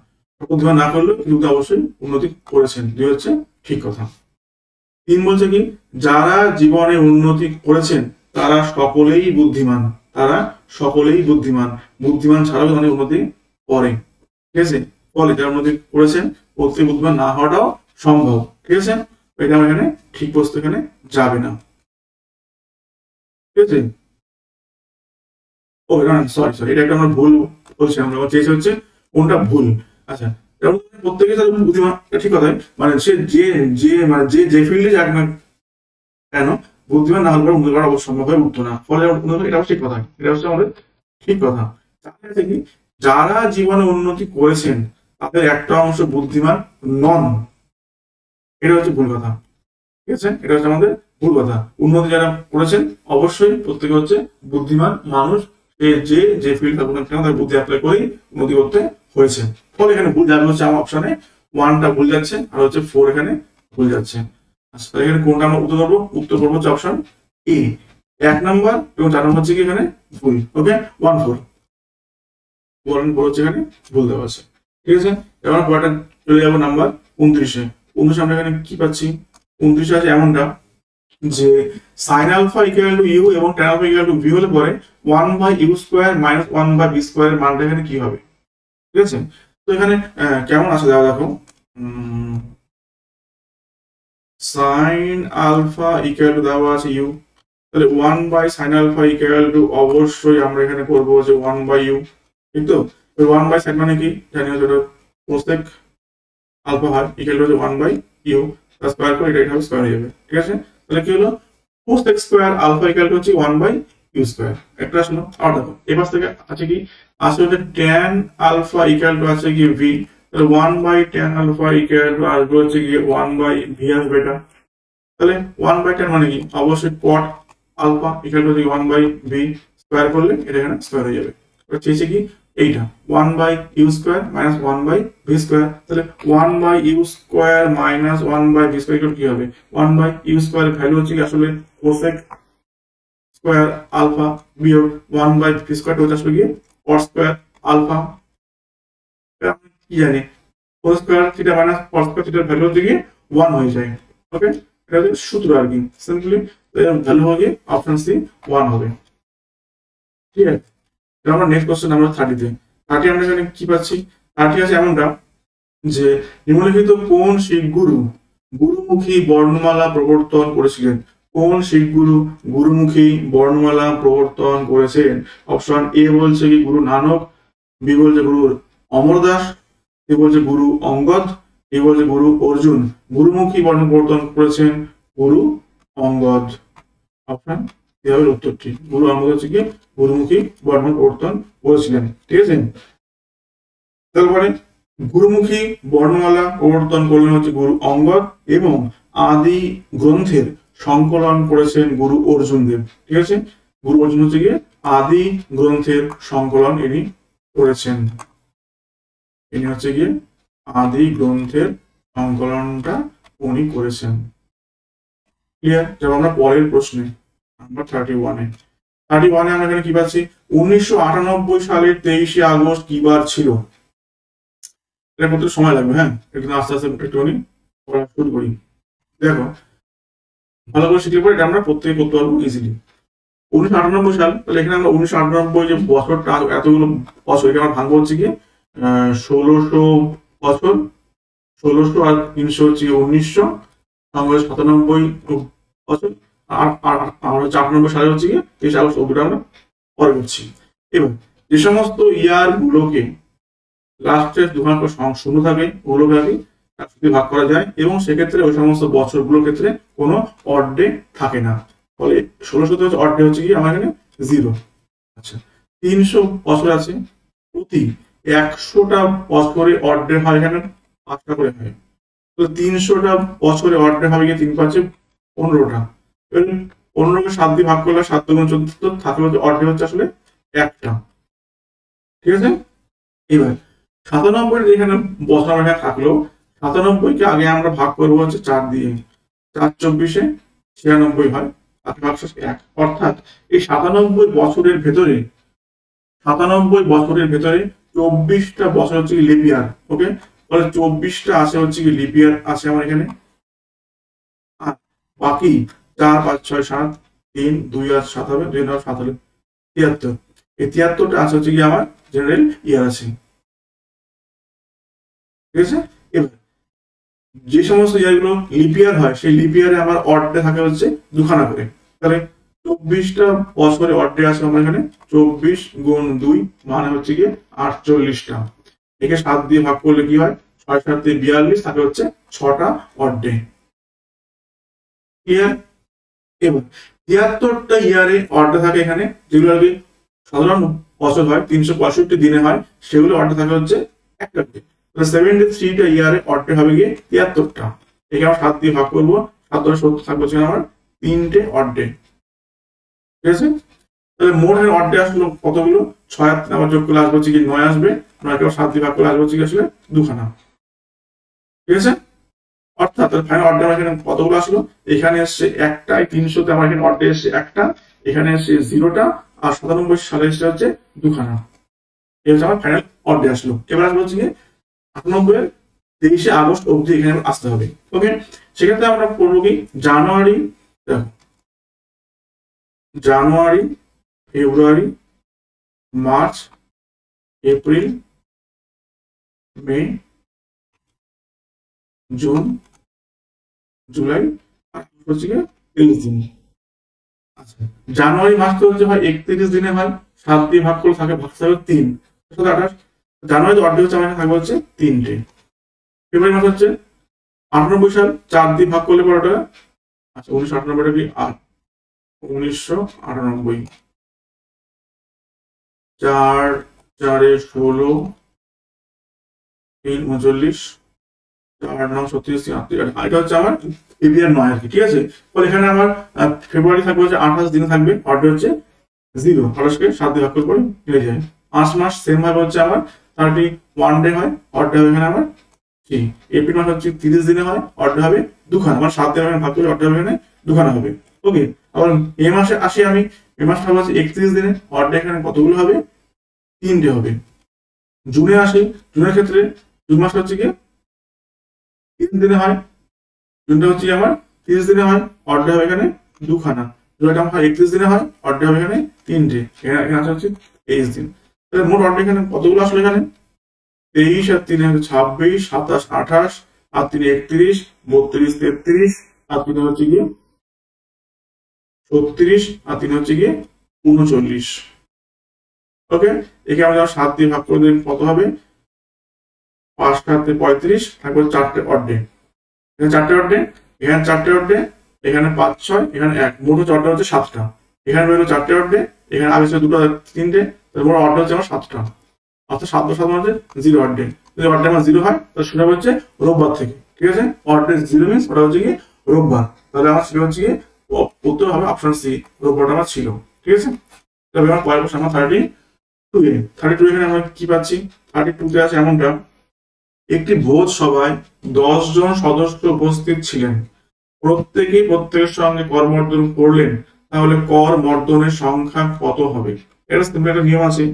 S1: বুদ্ধিমান না করলেও কিন্তু অবশ্যই উন্নতি করেছেন, 2 হচ্ছে ঠিক কথা। 3 বলছে কি যারা জীবনে উন্নতি করেছেন তারা সকলেই বুদ্ধিমান, তারা সকলেই বুদ্ধিমান। বুদ্ধিমান ছাড়াও অনেক উন্নতি করে। ঠিক আছে, ফলে যারা উন্নতি করেছেন প্রত্যেক বুদ্ধিমান না হওয়াটাও সম্ভব। ঠিক আছে, এটা আমার এখানে ঠিক বস্তু এখানে যাবে না। ঠিক আছে, ও সরি এটা একটা আমরা ভুল বলছি। আমরা চেয়েছি হচ্ছে কোনটা ভুল। আচ্ছা, প্রত্যেকে বুদ্ধিমান, ঠিক কথা। মানে সে যে ফিল্ডে যাক না কেন, বুদ্ধিমান না হলে উন্নতি করা অবশ্য সম্ভব হয়, উঠতো না। ফলে এটা ঠিক কথা, এটা হচ্ছে আমাদের ঠিক কথা। কি যারা জীবনে উন্নতি করেছেন তাদের একটা অংশ বুদ্ধিমান নন। এটা হচ্ছে ভুল কথা। ঠিক আছে, এটা হচ্ছে আমাদের ভুল কথা। উন্নতি যারা করেছেন অবশ্যই প্রত্যেকে হচ্ছে বুদ্ধিমান মানুষ, যে যে ফিল্ড থাকুক না কেন তার বুদ্ধি অ্যাপ্লাই করেই উন্নতি করতে হয়েছে। ফলে এখানে ভুল যাবে হচ্ছে আমার অপশনে 1টা ভুল যাচ্ছে আর হচ্ছে 4 এখানে ভুল যাচ্ছে। আচ্ছা, এখানে কোনটা আমরা উত্তর করবো? উত্তর করবো হচ্ছে অপশন এ 1 নাম্বার এবং 4 নাম্বার হচ্ছে কি এখানে ভুল। ওকে, 1 4 হচ্ছে এখানে ভুল দেওয়া আছে। ঠিক আছে, এবার পরেরটা চলে যাবো নাম্বার 29-এ। 29 আমরা এখানে কি পাচ্ছি? 29 আছে এমনটা যে sin alpha equal to U এবং tan alpha equal to V হলে পরে 1/u square minus 1/v square এর মানটা এখানে কি হবে? ঠিক আছে, তো এখানে কেমন আছে দাও দেখো, sin আলফা ইকুয়াল টু দেওয়া আছে ইউ, তাহলে 1/sin আলফা ইকুয়াল টু অবশ্যই আমরা এখানে করব যে 1/u, ঠিক তো? 1/sin মানে কি জানি, হচ্ছে কোসেক আলফা হয় ইকুয়াল টু 1/u স্কয়ার করে এটা হবে স্কয়ার হয়ে যাবে। ঠিক আছে, তাহলে কি হলো? Cosec square alpha equal to হচ্ছে 1/u স্কয়ার। একটা আসলো। আর দেখো এই পাশ থেকে আছে কি, আসলে হচ্ছে tan আলফা ইকুয়াল টু আছে কি v, তাহলে 1/tan আলফা ইকুয়াল টু আসবে হচ্ছে কি 1/v আসবে এটা। তাহলে 1/tan মানে কি অবশ্যই cot alpha equal to 1/v square করলে এটা এখানে স্কয়ার হয়ে যাবে। এটা চেয়েছে কি এইটা 1/u square minus 1/v square, তাহলে 1/u square minus 1/v square equal কি হবে? 1/u স্কয়ার ভ্যালু হচ্ছে কি আসলে কোসেক স্কয়ার আলফা বিয়োগ 1/v স্কয়ার হচ্ছে আসলে কি cot স্কয়ার আলফা। আমরা কি জানি cos square theta minus cos square থিটার ভ্যালু হচ্ছে কি 1 হয়ে যায়। ওকে, এটা হচ্ছে সূত্র আর কি, সিম্পলি এর ভ্যালু হবে অপশন সি 1 হবে। ঠিক আছে, আমরা নেক্সট কোশ্চেন নাম্বার 30 তে 30 আমরা এখানে কি পাচ্ছি? 30 আছে এমনটা যে নিম্নলিখিত কোন শিখ গুরু গুরুমুখী বর্ণমালা প্রবর্তন করেছিলেন? কোন শিখ গুরু গুরুমুখী বর্ণমালা প্রবর্তন করেছেন? অপশন এ বলছে কি গুরু নানক, বি বলছে গুরু অমরদাস, সি বলছে গুরু অঙ্গদ, এ বলছে গুরু অর্জুন। গুরুমুখী বর্ণ প্রবর্তন করেছেন গুরু অঙ্গদ। অপশন সি হবে উত্তরটি। গুরু অঙ্গদ হচ্ছে কি গুরুমুখী বর্ণ প্রবর্তন করেছিলেন। ঠিক আছে, তারপরে গুরুমুখী বর্ণমালা প্রবর্তন করলেন হচ্ছে গুরু অঙ্গদ এবং আদি গ্রন্থের সংকলন করেছেন গুরু অর্জুন দেব। ঠিক আছে, গুরু অর্জুন হচ্ছে গিয়ে আদি গ্রন্থের সংকলন ইনি করেছেন। ইনি হচ্ছে গিয়ে আদি গ্রন্থের সংকলনটা উনি করেছেন। ক্লিয়ার? যেমন আমরা পরের প্রশ্নে নাম্বার 31-এ আমরা এখানে কি পাচ্ছি? 1998 সালের 23শে আগস্ট কি বার ছিল? এটা করতে সময় লাগবে, হ্যাঁ, একটু আস্তে আস্তে একটুখানি পড়া শুরু করি। দেখো ভালো করে শিখলে পরে এটা আমরা প্রত্যেকে করতে পারবো ইজিলি। 1998 সাল, তাহলে এখানে আমরা 1998 যে বছরটা এতগুলো বছর, এখানে আমরা ভাঙবো হচ্ছে কি 1600 বছর, 1600 আর 300 হচ্ছে 1900, সঙ্গে 97 বছর, আর আমরা 98 সালে হচ্ছে কি 23 আগস্ট অবধি আমরা পরে করছি। এবার যে সমস্ত ইয়ার গুলোকে লাস্টে দুখানা শূন্য থাকে ওগুলোকে আগে একসাথে ভাগ করা যায় এবং সেক্ষেত্রে ওই সমস্ত বছরগুলোর ক্ষেত্রে কোনো অড ডে থাকে না। ফলে 1600 হচ্ছে অড ডে হচ্ছে কি আমার এখানে 0। আচ্ছা, 300 বছর আছে, প্রতি 100টা বছরে অড ডে হয় এখানে 5টা করে হয়। তো 300টা বছরে অড ডে হবে গিয়ে 3 5 15টা। 15কে 7 দিয়ে ভাগ করলে 7 গুণ 14 থাকলে হচ্ছে অড ডে হচ্ছে আসলে একটা। ঠিক আছে, এবার 97 যেখানে বছর এখানে থাকলো, 97কে আগে আমরা ভাগ করবো হচ্ছে 4 দিয়ে, 4 24-এ 96 হয়, 1, অর্থাৎ এই 97 বছরের ভেতরে 24টা বছর হচ্ছে কি লিপ ইয়ার। ওকে, তাহলে 24টা আছে হচ্ছে কি লিপ ইয়ার আছে আমার এখানে, আর বাকি 4 5 6 7 3 2 আর 7 হবে, 2 আর 7 হলে 73। এই 73টা আছে হচ্ছে কি আমার জেনারেল ইয়ার আছে। ঠিক আছে, এবার যে সমস্ত ইয়ারগুলো লিপ ইয়ার হয় সেই লিপ ইয়ারে আমার অড ডে থাকে হচ্ছে দুখানা করে, তাহলে 24টা বছরে অড ডে আছে আমার এখানে 24 গুণ 2 মানে হচ্ছে গিয়ে 48টা। একে 7 দিয়ে ভাগ করলে কি হয়? 6 7 দিয়ে 42 থাকে হচ্ছে 6টা অড ডে। ক্লিয়ার? এবার 73টা ইয়ারে অড ডে থাকে এখানে, যেগুলো আর কি সাধারণ বছর হয় 365 দিনে হয়, সেগুলো অড ডে থাকে হচ্ছে একটা। 73টা ইয়ারে অড ডে হবে গিয়ে 73টা। একে আমরা 7 দিয়ে ভাগ করবো, 7 ধরে 70 থাকবে হচ্ছে আমার 3টে অর্ডে। ঠিক আছে, তাহলে মোট এর অর্ডে আসলো কতগুলো, 6 আর 3 আবার যোগ করলে আসবে হচ্ছে কি 9 আসবে, 9 কে 7 দিয়ে ভাগ করলে আসবে হচ্ছে কি আসলে 2খানা। ঠিক আছে, অর্থাৎ ফাইনাল অর্ডে আমার এখানে কতগুলো আসলো, এখানে এসছে একটা, 300 আমার এখানে অর্ডে এসছে একটা, এখানে এসছে 0টা, আর 97 সালে এসছে হচ্ছে 2খানা। এই হচ্ছে আমার ফাইনাল অর্ডে আসলো। এবার আসবে হচ্ছে কি 98 এর 23 আগস্ট অবধি এখানে আসতে হবে। ওকে, সেক্ষেত্রে আমরা করবো কি জানুয়ারি, দেখো জানুয়ারি, ফেব্রুয়ারি, মার্চ, এপ্রিল, মে, জুন, জুলাই, আর হচ্ছে কি 23 দিন। আচ্ছা, জানুয়ারি মাস তো হচ্ছে ভাই 31 দিনে হয়, 7 দিয়ে ভাগ করে থাকে, ভাগ থাকবে 3, 28। জানুয়ারি অর্ধেক হচ্ছে আমার থাকবে হচ্ছে 3টে। ফেব্রুয়ারি মাস হচ্ছে 98 সাল, 4 দিয়ে ভাগ করলে পরে, আচ্ছা 1998 কি 1998, 4 4 16, 3 39, 4 9 36, 38, এটা হচ্ছে আমার এবিআর 9 আর কি। ঠিক আছে, ফলে এখানে আমার ফেব্রুয়ারি থাকবে হচ্ছে 28 দিনে থাকবে, অর্ডে হচ্ছে 0, 28কে 7 দিয়ে ভাগ করে পরে মিলে যায়। মার্চ মাস সেম ভাবে হচ্ছে আমার 31 ডে হয়, অর্ডে হবে এখানে আমার 3। এপ্রিল মাস হচ্ছে 30 দিনে হয়, অর্ডে হবে 2খানা, আমার 7 দিয়ে ভাগ করে অর্ডে হবে এখানে 2খানা হবে। ওকে, আবার মে মাসে আসি আমি, মে মাস হবে হচ্ছে 31 দিনে, অর্ডে এখানে কতগুলো হবে, 3টে হবে। জুনে আসি, জুনের ক্ষেত্রে জুন মাস হচ্ছে কি 3 দিনে হয়, জুনটা হচ্ছে আমার 30 দিনে হয়, অর্ডে হবে এখানে 2খানা। জুলাইটা আমার 31 দিনে হয়, অর্ডে হবে এখানে 3টে, এখানে আছে হচ্ছে 23 দিন। তাহলে মোট অর্ডে এখানে কতগুলো আসলো, এখানে 23 আর 3 26, 27, 28, আর 3 31, 32, 33, আর 3 হচ্ছে গিয়ে 36, আর 3 হচ্ছে গিয়ে 39। ওকে, একে আমরা 7 দিয়ে ভাগ করে দিলে কত হবে, 5 7 35, তারপর 4টে অর্ডে, এখানে 4টে অর্ডে, এখানে 4টে অর্ডে, এখানে 5 6, এখানে 1, মোট হচ্ছে অর্ডে হচ্ছে 7টা। এখানে রইলো 4টে অর্ডে, এখানে আগে ছিল 2টা 3টে, তাহলে মোট অর্ডে হচ্ছে আমার 7টা। অর্থাৎ 7 7 হচ্ছে 0 অর্ডে। যদি অর্ডে আমার 0 হয় তাহলে শুরু হচ্ছে রোববার থেকে। ঠিক আছে, অর্ডে 0 মিন্স ওটা হচ্ছে কি রোববার, তাহলে আমার ছিল হচ্ছে কি উত্তর হবে অপশন সি, রোববারটা আমার ছিল। ঠিক আছে, তবে আমার পরের প্রশ্ন আমার 32 এ, 32 এখানে আমরা কি পাচ্ছি, 32 তে আছে এমনটা, একটি ভোজ সভায় 10 জন সদস্য উপস্থিত ছিলেন, প্রত্যেকেই প্রত্যেকের সঙ্গে করমর্দন করলেন, তাহলে কর মর্দনের সংখ্যা কত হবে। এটা সিম্পল একটা নিয়ম আছে,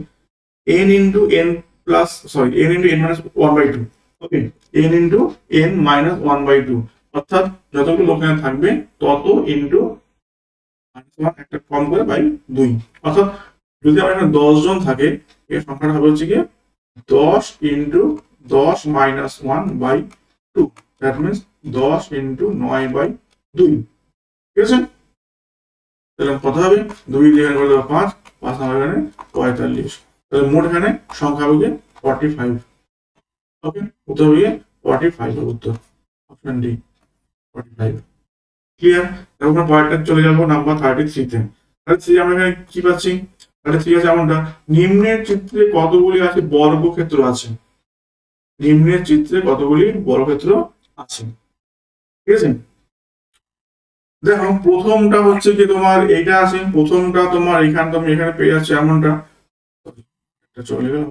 S1: n into n plus sorry n into n minus 1/2, ওকে, n into n minus 1/2, অর্থাৎ যতগুলো লোক এখানে থাকবে তত ইনটু -1 একটা কম করে বাই 2, অর্থাৎ যদি আমার এখানে 10 জন থাকে, এর সংখ্যাটা হবে হচ্ছে কি 10 into 10 minus 1/2, that means 10 into 9/2। ঠিক আছে, তাহলে কত হবে, 2 দিয়ে এখানে করে দেবো 5, 5 নাম্বার এখানে 45, তাহলে মোট এখানে সংখ্যা হবে 45। ওকে, উত্তর হবে 45 এর উত্তর, অপশন ডি 45। ক্লিয়ার, এখন পয়েন্টটা চলে যাব নাম্বার 33 তে। 33 আমরা এখানে কি পাচ্ছি, 33 আছে এমনটা, নিম্নের চিত্রে কতগুলি আছে বর্গক্ষেত্র আছে, নিম্নের চিত্রে কতগুলি বর্গক্ষেত্র আছে। ঠিক আছে, দেখো প্রথমটা হচ্ছে কি তোমার এইটা আছে, প্রথমটা তোমার এখানে তুমি এখানে পেয়ে যাচ্ছ এমনটা, চলে গেল,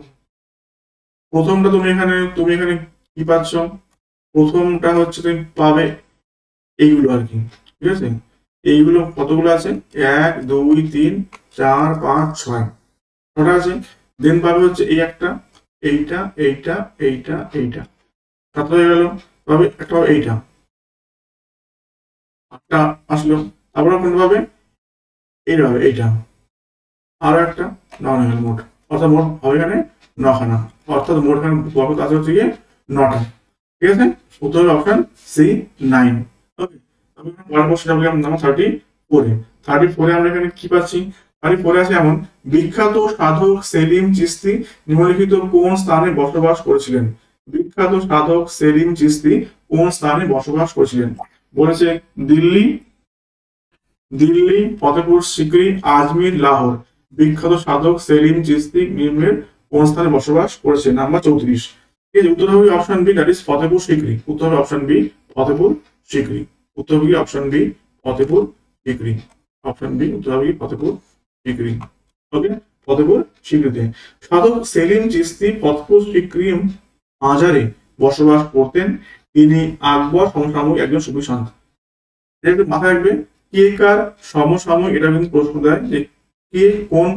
S1: প্রথমটা তুমি এখানে কি পাচ্ছ, প্রথমটা হচ্ছে তুমি পাবে এইগুলো আর কি। ঠিক আছে, এইগুলো কতগুলো আছে, 1 2 3 4 5 6, 6টা আছে। দেন পাবে হচ্ছে এই একটা, এইটা এইটা এইটা এইটা, 7 হয়ে গেল। পাবে একটা, পাবে এইটা 8টা আসলো। তারপর কোনটা পাবে, এইটা হবে, এইটা আরো একটা, 9 হয়ে গেল মোট, অর্থাৎ মোট হবে এখানে 9খানা, অর্থাৎ মোট এখানে বর্গ আছে হচ্ছে গিয়ে 9টা। ঠিক আছে, উত্তর হবে অপশন সি 9। ওকে, আমি পরের প্রশ্নটা বললাম নাম্বার 34 এ। 34 এ আমরা এখানে কি পাচ্ছি, 34 আছে এমন, বিখ্যাত সাধক সেলিম চিশতি নিম্নলিখিত কোন স্থানে বসবাস করেছিলেন, বিখ্যাত সাধক সেলিম চিশতি কোন স্থানে বসবাস করেছিলেন, বলেছে দিল্লি, দিল্লি, ফতেপুর সিকরি, আজমির, লাহোর। বিখ্যাত সাধক সেলিম চিশতি নিম্নের কোন স্থানে বসবাস করেছে, নাম্বার 34। এই উত্তর হবে option B, that is Fatehpur Sikri, উত্তর হবে অপশন বি ফতেপুর সিকরি। উত্তর হবে কি option B Fatehpur Sikri. Option B উত্তর হবে কি ফতেপুর সিকরি। ওকে, ফতেপুর সিকরিতে সাধক সেলিম চিশতি ফতেপুর সিকরি মাজারে বসবাস করতেন। তিনি আকবর সমসাময়িক একজন সুফি সন্ত। একটু মাথায় রাখবে কে কার সমসাময়িক, এটা কিন্তু প্রশ্ন দেয় যে কে কোন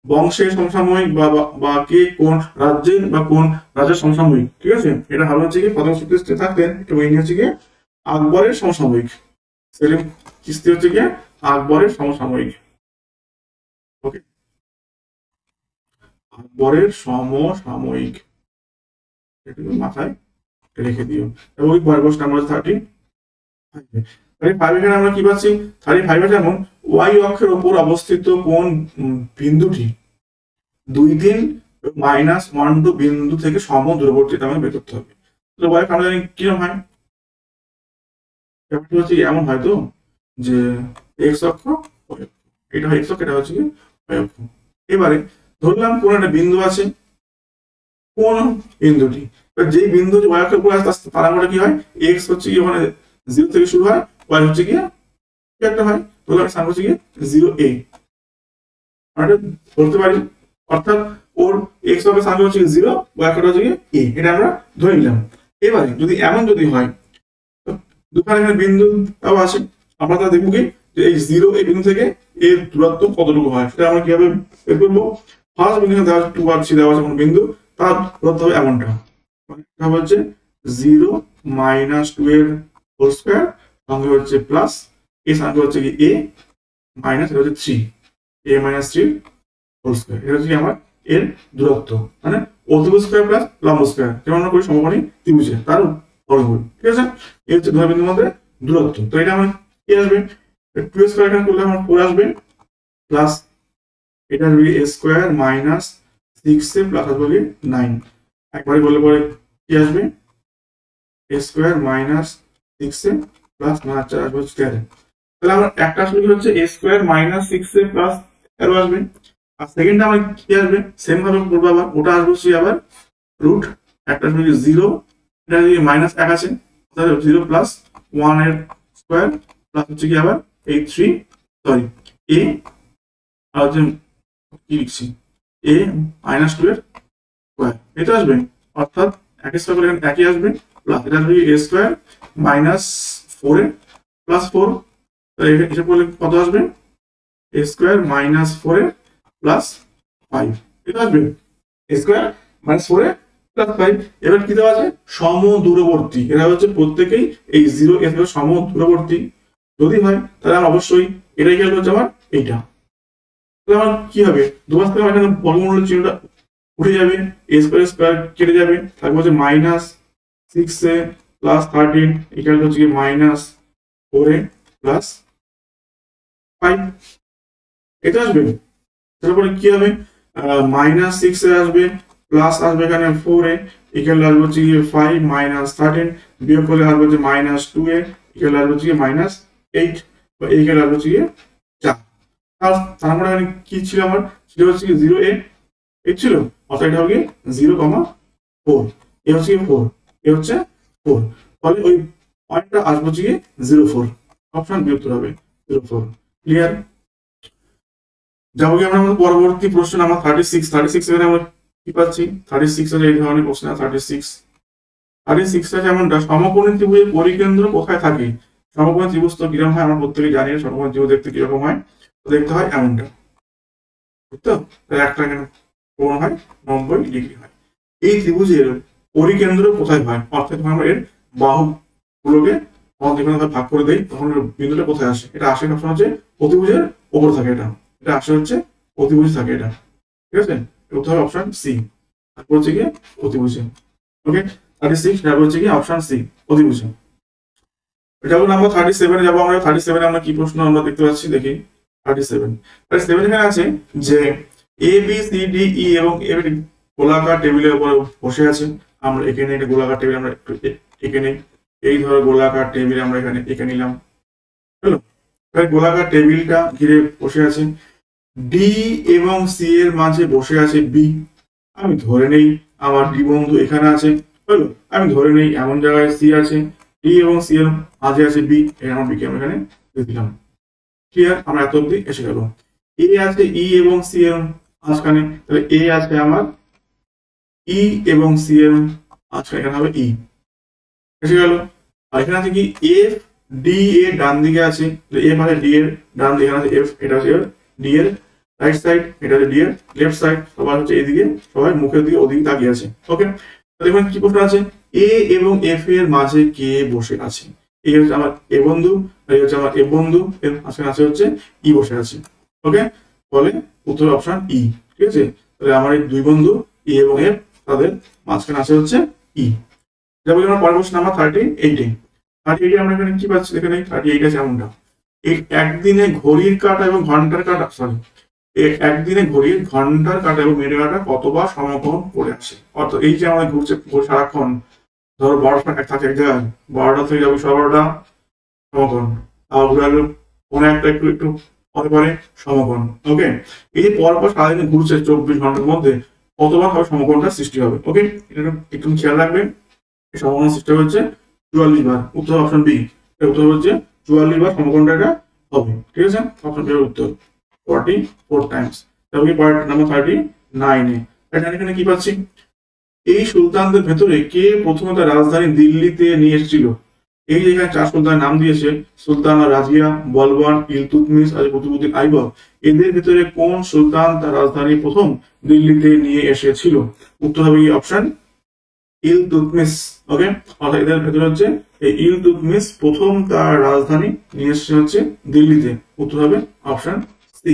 S1: বংশের সমসাময়িক বা কে কোন রাজ্যের বা কোন রাজ্যের সমসাময়িক। ঠিক আছে, এটা ভালো হচ্ছে কি ফতেপুর সিকরিতে থাকতেন এবং ইনি হচ্ছে কি আকবরের সমসাময়িক। সেলিম চিশতি হচ্ছে কি আকবরের সমসাময়িক। ওকে, আকবরের সমসাময়িক, এটা মাথায় রেখে দিও। এবং পরের প্রশ্ন নাম্বার 35। 35 এখানে আমরা কি পাচ্ছি? 35 যেমন ওয়াই অক্ষের উপর অবস্থিত কোন বিন্দুটি 2, 3 -1, 2 বিন্দু থেকে সম দূরবর্তী, এটা আমাদের বের করতে হবে। তো ওয়াই আমরা জানি কিরকম হয়, ব্যাপারটা হচ্ছে এমন হয় তো যে এক্স অক্ষ, এটা হয় এক্স অক্ষ, এটা হচ্ছে কি ওয়াই অক্ষ। এবারে ধরলাম কোন একটা বিন্দু আছে, কোন বিন্দুটি, যেই বিন্দু ওয়াই অক্ষের উপর আসে তার মানে কি হয়, এক্স হচ্ছে কি ওখানে 0 থেকে শুরু হয়, ওয়াই হচ্ছে কি একটা হয়, তাহলে আমি স্থান হচ্ছে কি 0a আমরা ধরতে পারি। অর্থাৎ ওর এক্স অক্ষের স্থান হচ্ছে 0, ওয়াই অক্ষটা হচ্ছে কি a, এটা আমরা ধরে নিলাম। এবারে যদি এমন যদি হয় দুখানে এখানে বিন্দু তাও আছে, আমরা তা দেখবো কি যে এই 0 এই বিন্দু থেকে এর দূরত্ব কতটুকু হয়, সেটা আমরা কিভাবে বের করবো। ফার্স্ট বিন্দু দেওয়া 2 আর 3 দেওয়া আছে কোন বিন্দু, তার দূরত্ব হবে এমনটা, এটা হচ্ছে 0 - 2 এর হোল স্কয়ার সঙ্গে হচ্ছে প্লাস এই সঙ্গে হচ্ছে কি a মাইনাস এটা হচ্ছে 3, a - 3 হোল স্কয়ার, এটা হচ্ছে আমার এর দূরত্ব, মানে অতিভুজ স্কয়ার প্লাস লম্ব স্কয়ার, যেমন আমরা করি সমকোণী ত্রিভুজে তার বর্গমূল। ঠিক আছে, এই হচ্ছে দুই বিন্দুর মধ্যে দূরত্ব। তো এটা আমার কি আসবে, 2 স্কয়ার এখানে করলে আমার 4 আসবে, প্লাস এটা আসবে a square minus 6 A plus আসবে 9, একবারে বললে পরে কি আসবে a square minus 6 A plus 9 আসবে 13। তাহলে আমার একটা আসলে কি হচ্ছে a square minus 6 A plus 13 আসবে, আর সেকেন্ডটা আমার কি আসবে সেম ভাবে করবো, আবার ওটা আসবে আবার রুট, একটা আসবে 0, এটা যদি মাইনাস 1 আছে তাহলে 0 প্লাস 1 এর স্কয়ার প্লাস হচ্ছে কি আবার এই 3 সরি a আর হচ্ছে কি লিখছি a - 2 এর স্কয়ার, এটা আসবে। অর্থাৎ 1 স্কয়ার করে এখানে একই আসবে, প্লাস এটা আসবে a স্কয়ার মাইনাস 4 এর প্লাস 4, তাহলে এটা করলে কত আসবে a স্কয়ার মাইনাস 4 এর প্লাস 5, এটা আসবে a স্কয়ার মাইনাস 4 এর প্লাস 5। এবার কি দেওয়া আছে সম দূরবর্তী, এরা হচ্ছে প্রত্যেকেই এই 0 এর থেকে সম দূরবর্তী যদি হয় তাহলে আমার অবশ্যই এটাই গেল হচ্ছে আমার এইটা। তাহলে আমার কি হবে, দুপাশ থেকে আমার এখানে বর্গমূলের চিহ্নটা উঠে যাবে, a স্কয়ার স্কয়ার কেটে যাবে, থাকবে হচ্ছে মাইনাস 6a প্লাস 13 ইকুয়াল হচ্ছে কি মাইনাস 4a প্লাস 5, এটা আসবে। তারপরে কি হবে মাইনাস 6 এ আসবে, প্লাস আসবে এখানে 4a ইকুয়াল আসবে হচ্ছে কি 5 মাইনাস 13, বিয়োগ করলে আসবে হচ্ছে মাইনাস 2a ইকুয়াল আসবে হচ্ছে কি মাইনাস 8, বা ইকুয়াল আসবে হচ্ছে কি 4। তারপরে এখানে কি ছিল আমার, ছিল হচ্ছে কি 0a, এই ছিল, অর্থাৎ এটা হবে 0,4, এ হচ্ছে কি 4, এ হচ্ছে 4, তাহলে ওই পয়েন্টটা আসবে হচ্ছে কি 0,4, অপশন বি উত্তর হবে 0,4। ক্লিয়ার? যাবো কি আমরা পরবর্তী প্রশ্ন নাম্বার 36 এখানে আমরা কি পাচ্ছি, 36 এর এই ধরনের প্রশ্ন 36 যেমন সমকোণী ত্রিভুজের পরিকেন্দ্র কোথায় থাকে। সমকোণী ত্রিভুজ তো কিরকম হয় আমরা প্রত্যেকেই জানি, সমকোণী ত্রিভুজ দেখতে কিরকম হয়, দেখতে হয় এমনটা, তো একটা এখানে কোণ হয় 90 ডিগ্রি হয়। এই ত্রিভুজের পরিকেন্দ্র কোথায় হয়, অর্থাৎ আমরা এর বাহুগুলোকে ভাগ করে দেই তখন বিন্দুটা কোথায় আসে, এটা আসে অপশন হচ্ছে অতিভুজের উপর থাকে, এটা আসে হচ্ছে অতিভুজ থাকে, এটা ঠিক আছে, উত্তর হবে অপশন সি, তারপর হচ্ছে গিয়ে অতিভুজে। ওকে, 36 তারপর হচ্ছে গিয়ে অপশন সি অতিভুজে। এটা হলো নাম্বার 37 এ যাবো আমরা। 37 এ আমরা কি প্রশ্ন আমরা দেখতে পাচ্ছি দেখি। 37 এখানে আছে যে A B C D E এবং এ গোলাকার টেবিলের উপর বসে আছে। আমরা এখানে একটা গোলাকার টেবিল আমরা একটু এঁকে নেই, এই ধরো গোলাকার টেবিল আমরা এখানে এঁকে নিলাম, হলো গোলাকার টেবিলটা ঘিরে বসে আছে, ডি এবং সি এর মাঝে বসে আছে বি। আমি ধরে নেই আমার ডি বন্ধু এখানে আছে, হলো আমি ধরে নেই এমন জায়গায় সি আছে, ডি এবং সি এর মাঝে আছে বি, আমার বি কে আমরা এখানে দিয়ে দিলাম। ক্লিয়ার? আমরা এত অব্দি এসে গেল। এ আছে ই এবং সি এর মাঝখানে, তাহলে এ আছে আমার ই এবং সি এর মাঝখানে, এখানে হবে ই, এসে গেল। আর এখানে আছে কি এফ ডি এর ডান দিকে আছে, এফ আছে ডি এর ডান দিকে, এখানে আছে এফ, এটা হচ্ছে ডি এর রাইট সাইড, এটা হচ্ছে ডি এর লেফট সাইড, সবার হচ্ছে এদিকে, সবাই মুখের দিকে ওদিকে তাকিয়ে আছে। ওকে, দেখুন কি প্রশ্ন আছে, এ এবং এফ এর মাঝে কে বসে আছে? এই হচ্ছে আমার এ বন্ধু, আর এই হচ্ছে আমার এফ বন্ধু, এর মাঝখানে আছে হচ্ছে ই বসে আছে। ওকে, বলে উত্তর অপশন ই। ঠিক আছে, তাহলে আমার এই দুই বন্ধু ই এবং এফ, তাদের মাঝখানে আছে হচ্ছে ই। যেমন আমরা পরের প্রশ্ন নাম্বার 38 আমরা এখানে কি পাচ্ছি, এখানে 38 আছে এমনটা, এই একদিনে ঘড়ির কাঁটা এবং ঘন্টার কাঁটা, সরি, একদিনে ঘড়ির ঘন্টার কাঁটা এবং মিনিটের কাঁটা কতবার সমকোণ করে আসে? অর্থাৎ এই যে আমাদের ঘুরছে সারাক্ষণ, ধরো 12টা এক থাকে এক জায়গায়, 12টা থেকে যাবে 12টা সমকোণ, আর ঘুরে আসবে কোনো একটা একটু একটু পরে পরে সমকোণ। ওকে, এই যে পরপর সারাদিনে ঘুরছে 24 ঘন্টার মধ্যে কতবার হবে সমকোণটা সৃষ্টি হবে? ওকে, এটা একটু খেয়াল রাখবেন। সমকোণ সৃষ্টি হচ্ছে 44 বার, উত্তর অপশন বি, এর উত্তর হচ্ছে 44 বার সমকোণটা এটা হবে। ঠিক আছে, অপশন বি এর উত্তর 44 টাইমস। তাহলে পয়েন্ট নাম্বার 39 এখানে কি পাচ্ছি, এই সুলতানদের ভেতরে কে প্রথমে তার রাজধানী দিল্লিতে নিয়ে এসেছিল? এই যে এখানে 4 সুলতানের নাম দিয়েছে, সুলতানা রাজিয়া, বলবান, ইলতুৎমিশ আর কুতুবউদ্দিন আইবক, এদের ভেতরে কোন সুলতান তার রাজধানী প্রথম দিল্লিতে নিয়ে এসেছিল? উত্তর হবে অপশন ইলতুৎমিশ। ওকে, অর্থাৎ এদের ভেতরে হচ্ছে এই ইলতুৎমিশ প্রথম তার রাজধানী নিয়ে এসেছে হচ্ছে দিল্লিতে, উত্তর হবে অপশন সি।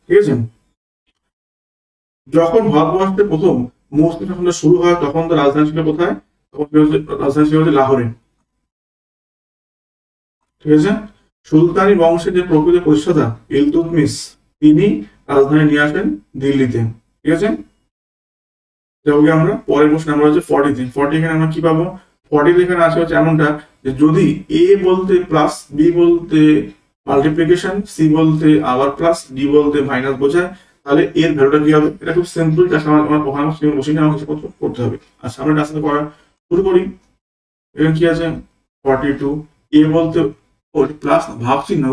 S1: ঠিক আছে, যখন ভারতবর্ষে প্রথম মুসলিম শাসন শুরু হয় তখন তো রাজধানী ছিল কোথায়? তখন রাজধানী ছিল হচ্ছে লাহোরে। ঠিক আছে, সুলতানি বংশের যে প্রকৃত প্রতিষ্ঠাতা ইলতুৎমিশ, তিনি রাজধানী নিয়ে আসেন দিল্লিতে। ঠিক আছে, যেমন আমরা পরের প্রশ্ন আমরা হচ্ছে 40 এখানে আমরা কি পাবো? 40 এখানে আছে হচ্ছে এমনটা যে যদি এ বলতে প্লাস, বি বলতে মাল্টিপ্লিকেশন, সি বলতে আবার প্লাস, ডি বলতে মাইনাস বোঝায়, তাহলে এর ভ্যালুটা কি হবে? এটা খুব সিম্পল, জাস্ট আমরা ওখানে বসে নিয়ে আমাকে কিছু করতে হবে। আচ্ছা, আমরা এটা করা শুরু করি। এখানে কি আছে 42, এ বলতে প্লাস ভাগ চিহ্ন,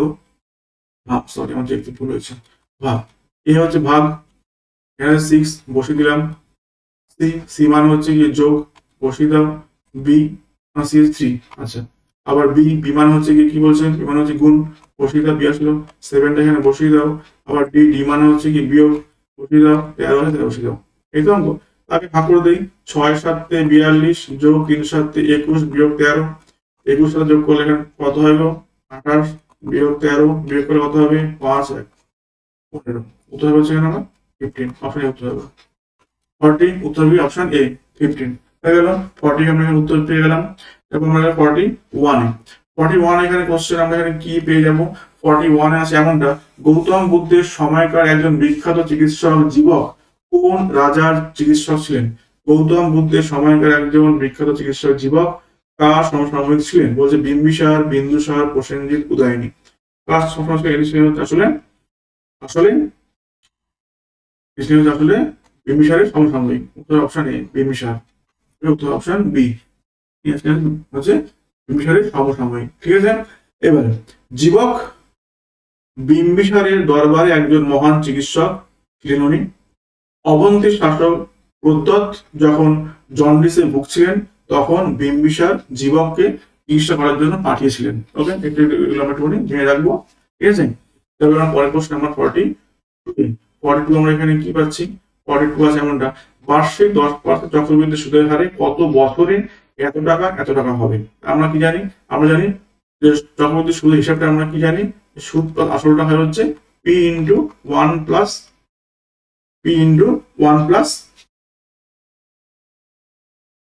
S1: ভাগ, সরি আমার যে একটু ভুল হয়েছে, ভাগ, এ হচ্ছে ভাগ, এখানে 6 বসিয়ে দিলাম, সি, সি মানে হচ্ছে কি যোগ, বসিয়ে দাও, বি সি 3, আচ্ছা, আবার বি, বি মানে হচ্ছে কি বলছেন, বি মানে হচ্ছে গুণ, বসিয়ে দাও, বি আসলো 7টা এখানে বসিয়ে দাও, আবার ডি, ডি মানে হচ্ছে কি বিয়োগ, বসিয়ে দাও, 13 আছে বসিয়ে দাও। এই তো অঙ্ক, তাকে ভাগ করে দেই, 6 7 42 যোগ 3 7 21 বিয়োগ 13, 21 সাথে যোগ করলে এখানে কত হবে? 28 বিয়োগ 13 বিয়োগ করলে কত হবে? 5 1 15, উত্তর হচ্ছে এখানে আমার 15, অপশন উত্তর হবে 40, উত্তর হবে অপশন এ 15 হয়ে গেল। 40 আমরা এখানে উত্তর পেয়ে গেলাম। এখন আমরা 41 এখানে কোশ্চেন আমরা এখানে কি পেয়ে যাব? 41 এ আছে এমনটা, গৌতম বুদ্ধের সময়কার একজন বিখ্যাত চিকিৎসক জীবক কোন রাজার চিকিৎসক ছিলেন? গৌতম বুদ্ধের সময়কার একজন বিখ্যাত চিকিৎসক জীবক কার সমসাময়িক ছিলেন? বলছে বিম্বিসার, বিন্দুসার, প্রসেনজিৎ, উদয়নী। কার সমসাময়িক আসলে আসলে আসলে বিম্বিসারের সমসাময়িক, উত্তর অপশন এ বিম্বিসার, উত্তর অপশন বি হচ্ছে বিম্বিসারের সমসাময়িক। ঠিক আছে, এবারে জীবক বিম্বিসারের দরবারে একজন মহান চিকিৎসক ছিলেন। উনি অবন্তীর শাসক প্রদ্যোৎ যখন জন্ডিসে ভুগছিলেন তখন বিম্বিসার জীবককে চিকিৎসা করার জন্য পাঠিয়েছিলেন। ওকে, একটু আমরা একটুখানি জেনে রাখবো। ঠিক আছে, তবে আমরা পরের প্রশ্ন নাম্বার 42 আমরা এখানে কি পাচ্ছি? 42 আছে এমনটা, বার্ষিক 10% চক্রবৃদ্ধি সুদের হারে কত বছরে এত টাকা হবে? আমরা কি জানি? আমরা জানি যে চক্রবৃদ্ধি সুদের হিসাবটা আমরা কি জানি? সুদ আসলটা হয় হচ্ছে P into 1 plus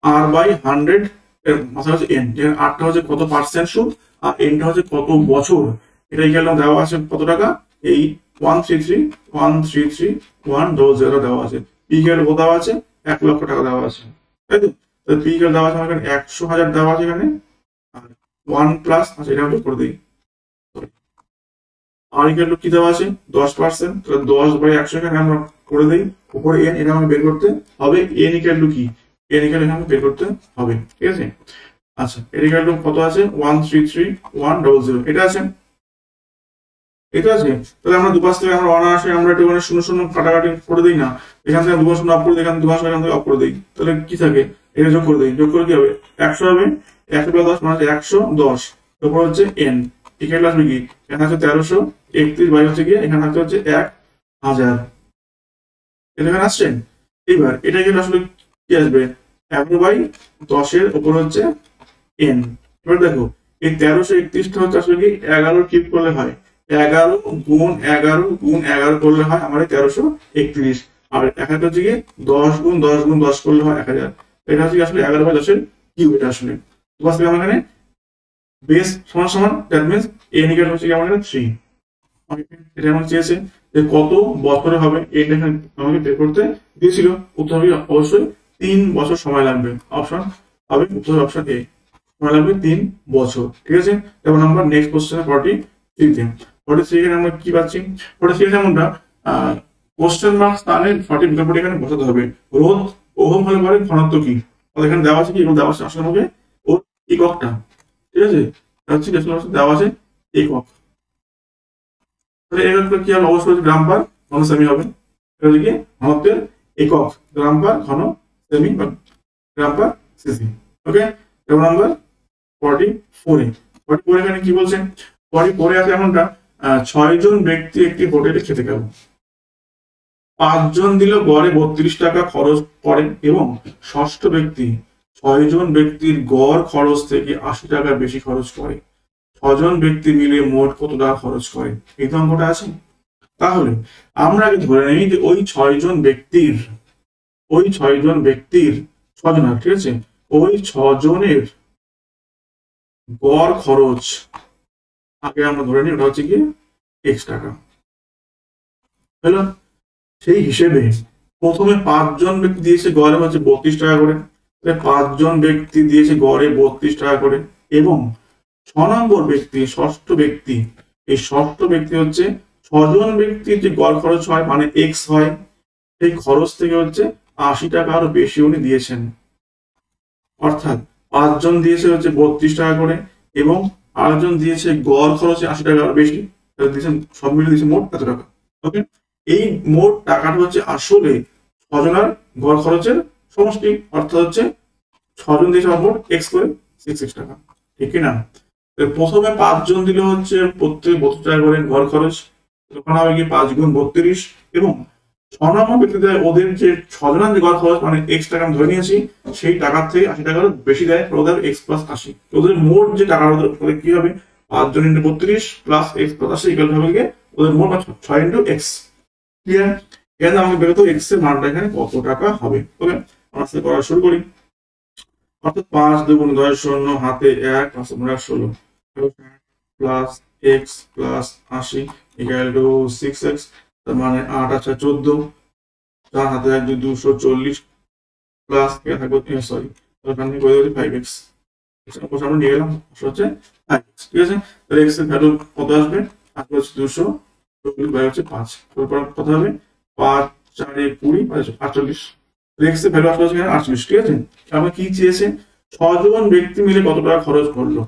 S1: R by 100 এর মাথা হচ্ছে এন, যেখানে আরটা হচ্ছে কত পার্সেন্ট সুদ আর এনটা হচ্ছে কত বছর। এটা গেল দেওয়া আছে কত টাকা? এই 133,100 দেওয়া আছে। পি গেল কত দেওয়া আছে? 1 লক্ষ টাকা দেওয়া আছে, তাই তো? পি গেল দেওয়া আছে এখানে 100,000 দেওয়া আছে এখানে, আর 1 প্লাস, আচ্ছা এটা আমি করে দিই, আর ইকুয়াল টু কি দেওয়া আছে? 10%, তাহলে 10/100 এখানে আমরা করে দিই, উপরে এন, এটা আমাকে বের করতে হবে। এন ইকুয়াল টু কি? এন ইকুয়াল এখানে বের করতে হবে। ঠিক আছে, আচ্ছা এটা গেল কত আছে 133,100 এটা আছে, এটা আছে। তাহলে আমরা দুপাশ থেকে আমরা অনায়াসে আমরা একটু মানে শূন্য শূন্য কাটাকাটি করে দিই না, এখান থেকে দুপাশ শূন্য অফ করে দিই, এখান দুপাশ এখান থেকে অফ করে দিই, তাহলে কি থাকে এটা যোগ করে দিই, যোগ করে কি হবে 100 হবে, 100 + 10 মানে 110, তারপর হচ্ছে n এখানে আসবে কি এখানে আছে 1331 বাই হচ্ছে কি এখানে হচ্ছে 1000, এটা এখানে আসছে। এইবার এটা গেলে আসলে কি আসবে 11/10 এর উপর হচ্ছে n। এবার দেখো এই 1331টা হচ্ছে আসলে কি 11 কিউব করলে হয়, 11 গুণ 11 গুণ 11 করলে হয় আমার 1331, আর একটা হচ্ছে কি 10 গুণ 10 গুণ 10 করলে হয় 1000। এটা হচ্ছে আসলে 11/10 এর কিউব। এটা আসলে বুঝতে পারছি আমরা এখানে বেস সমান সমান দ্যাট মিন্স n ইকুয়াল হচ্ছে কি আমার এখানে 3। এটা আমার চেয়েছে যে কত বছরে হবে এটা এখানে আমাকে বের করতে দিয়েছিল, উত্তর হবে অবশ্যই 3 বছর সময় লাগবে, অপশন হবে উত্তর অপশন এ, সময় লাগবে 3 বছর। ঠিক আছে, এবার আমরা নেক্সট কোশ্চেনে 43 তে 43 এখানে আমরা কি পাচ্ছি 43 এখানে আমরা কোশ্চেন মার্ক স্থানে সঠিক বিকল্পটি এখানে বসাতে হবে। রোধ ওহম হলে পরে ঘনত্ব কি, এখানে দেওয়া আছে কি এগুলো দেওয়া আছে আসলে আমাকে ওর এককটা, ঠিক আছে হচ্ছে দেওয়া আছে একক, তাহলে এককটা কি হবে অবশ্যই গ্রাম পার ঘন সেমি হবে, এটা হচ্ছে কি ঘনত্বের একক গ্রাম পার ঘন সেমি বা গ্রাম পার সিসি। ওকে, এবার নাম্বার 44 এখানে কি বলছে 44 আছে এমনটা 6 জন ব্যক্তি একটি হোটেলে খেতে গেল, 5 জন দিল গড়ে 32 টাকা খরচ করে এবং ষষ্ঠ ব্যক্তি 6 জন ব্যক্তির গড় খরচ থেকে 80 টাকা বেশি খরচ করে, 6 জন ব্যক্তি মিলে মোট কত টাকা খরচ করে, এই তো অঙ্কটা আছে। তাহলে আমরা আগে ধরে নিই যে ওই 6 জন ব্যক্তির 6 জন, ঠিক আছে ওই 6 জনের গড় খরচ আগে আমরা ধরে নিই ওটা হচ্ছে কি x টাকা, হলো। সেই হিসেবে প্রথমে 5 জন ব্যক্তি দিয়েছে গড়ে হচ্ছে 32 টাকা করে, 5 জন ব্যক্তি দিয়েছে গড়ে 32 টাকা করে, এবং 6 নম্বর ব্যক্তি ষষ্ঠ ব্যক্তি, এই ষষ্ঠ ব্যক্তি হচ্ছে 6 জন ব্যক্তির যে গড় খরচ হয় মানে x হয়, সেই খরচ থেকে হচ্ছে 80 টাকা আরো বেশি উনি দিয়েছেন, অর্থাৎ 5 জন দিয়েছে হচ্ছে 32 টাকা করে এবং আরেকজন দিয়েছে গড় খরচে 80 টাকা আরো বেশি, দিয়েছেন সব মিলে দিয়েছে মোট এত টাকা। ওকে, এই মোট টাকাটা হচ্ছে আসলে 6 জনের গড় খরচের সমষ্টি, অর্থাৎ হচ্ছে 6 জন দিয়েছে মোট x করে 66 টাকা, ঠিক কি না। প্রথমে 5 জন দিলে হচ্ছে প্রত্যেক 32 টাকা করে গড় খরচ, তখন হবে কি 5 গুণ 32, এবং 6 নম্বর ব্যক্তিতে ওদের যে 6 জনের যে গড় খরচ মানে x টাকা আমি ধরে নিয়েছি, সেই টাকার থেকে 80 টাকার বেশি দেয়, ওদের x + 80, ওদের মোট যে টাকা ওদের কি হবে 5 জন × 32 + x + 80 ইকুয়াল হবে কি ওদের মোট 6 × x। ক্লিয়ার, এখানে আমাকে বের করতে x এর মানটা এখানে কত টাকা হবে। ওকে, আমরা আজকে করা শুরু করি। অর্থাৎ 5 2 × 10 0 হাতে 1 5 16 plus x plus 80 equal to 6x, তার মানে 8 আছে 14, 4 হাতে 1 2 240 প্লাস এখানে থাকবে সরি এখানে কত হচ্ছে 5x, এটা আমরা নিয়ে গেলাম হচ্ছে 5x, ঠিক আছে। তাহলে x এর ভ্যালু কত আসবে আসবে হচ্ছে 240 বাই হচ্ছে 5, তারপর কত হবে 5 4 20 48, x এর ভ্যালু আসবে এখানে 48, ঠিক আছে। আমরা কি চেয়েছে 6 জন ব্যক্তি মিলে কত টাকা খরচ করলো,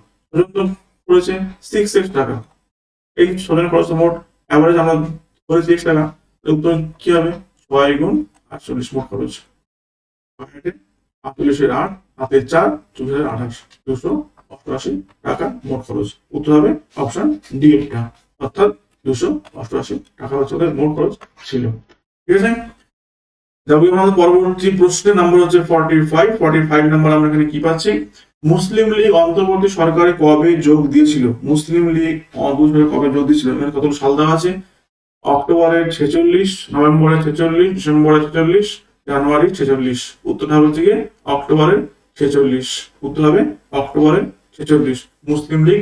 S1: করেছে 6x টাকা, এই 6 জনের খরচ মোট এভারেজ আমরা ধরেছি x টাকা, উত্তর কি হবে 6 গুণ 48 মোট খরচ, 48 এর 8 হাতে 4 24 288 টাকা মোট খরচ, উত্তর হবে অপশন ডি এটা, অর্থাৎ 288 টাকা হচ্ছে ওদের মোট খরচ ছিল, ঠিক আছে। যাবো আমাদের পরবর্তী প্রশ্নের নাম্বার হচ্ছে 45 নাম্বার আমরা এখানে কি পাচ্ছি, মুসলিম লীগ অন্তর্বর্তী সরকারে কবে যোগ দিয়েছিল, মুসলিম লীগ অন্তর্বর্তী কবে যোগ দিয়েছিল, এখানে কত সাল দেওয়া আছে অক্টোবরের 46, নভেম্বরের 46, ডিসেম্বরের 46, জানুয়ারি 46, উত্তরটা হচ্ছে গিয়ে অক্টোবরের 46, উত্তর হবে অক্টোবরের 46, মুসলিম লীগ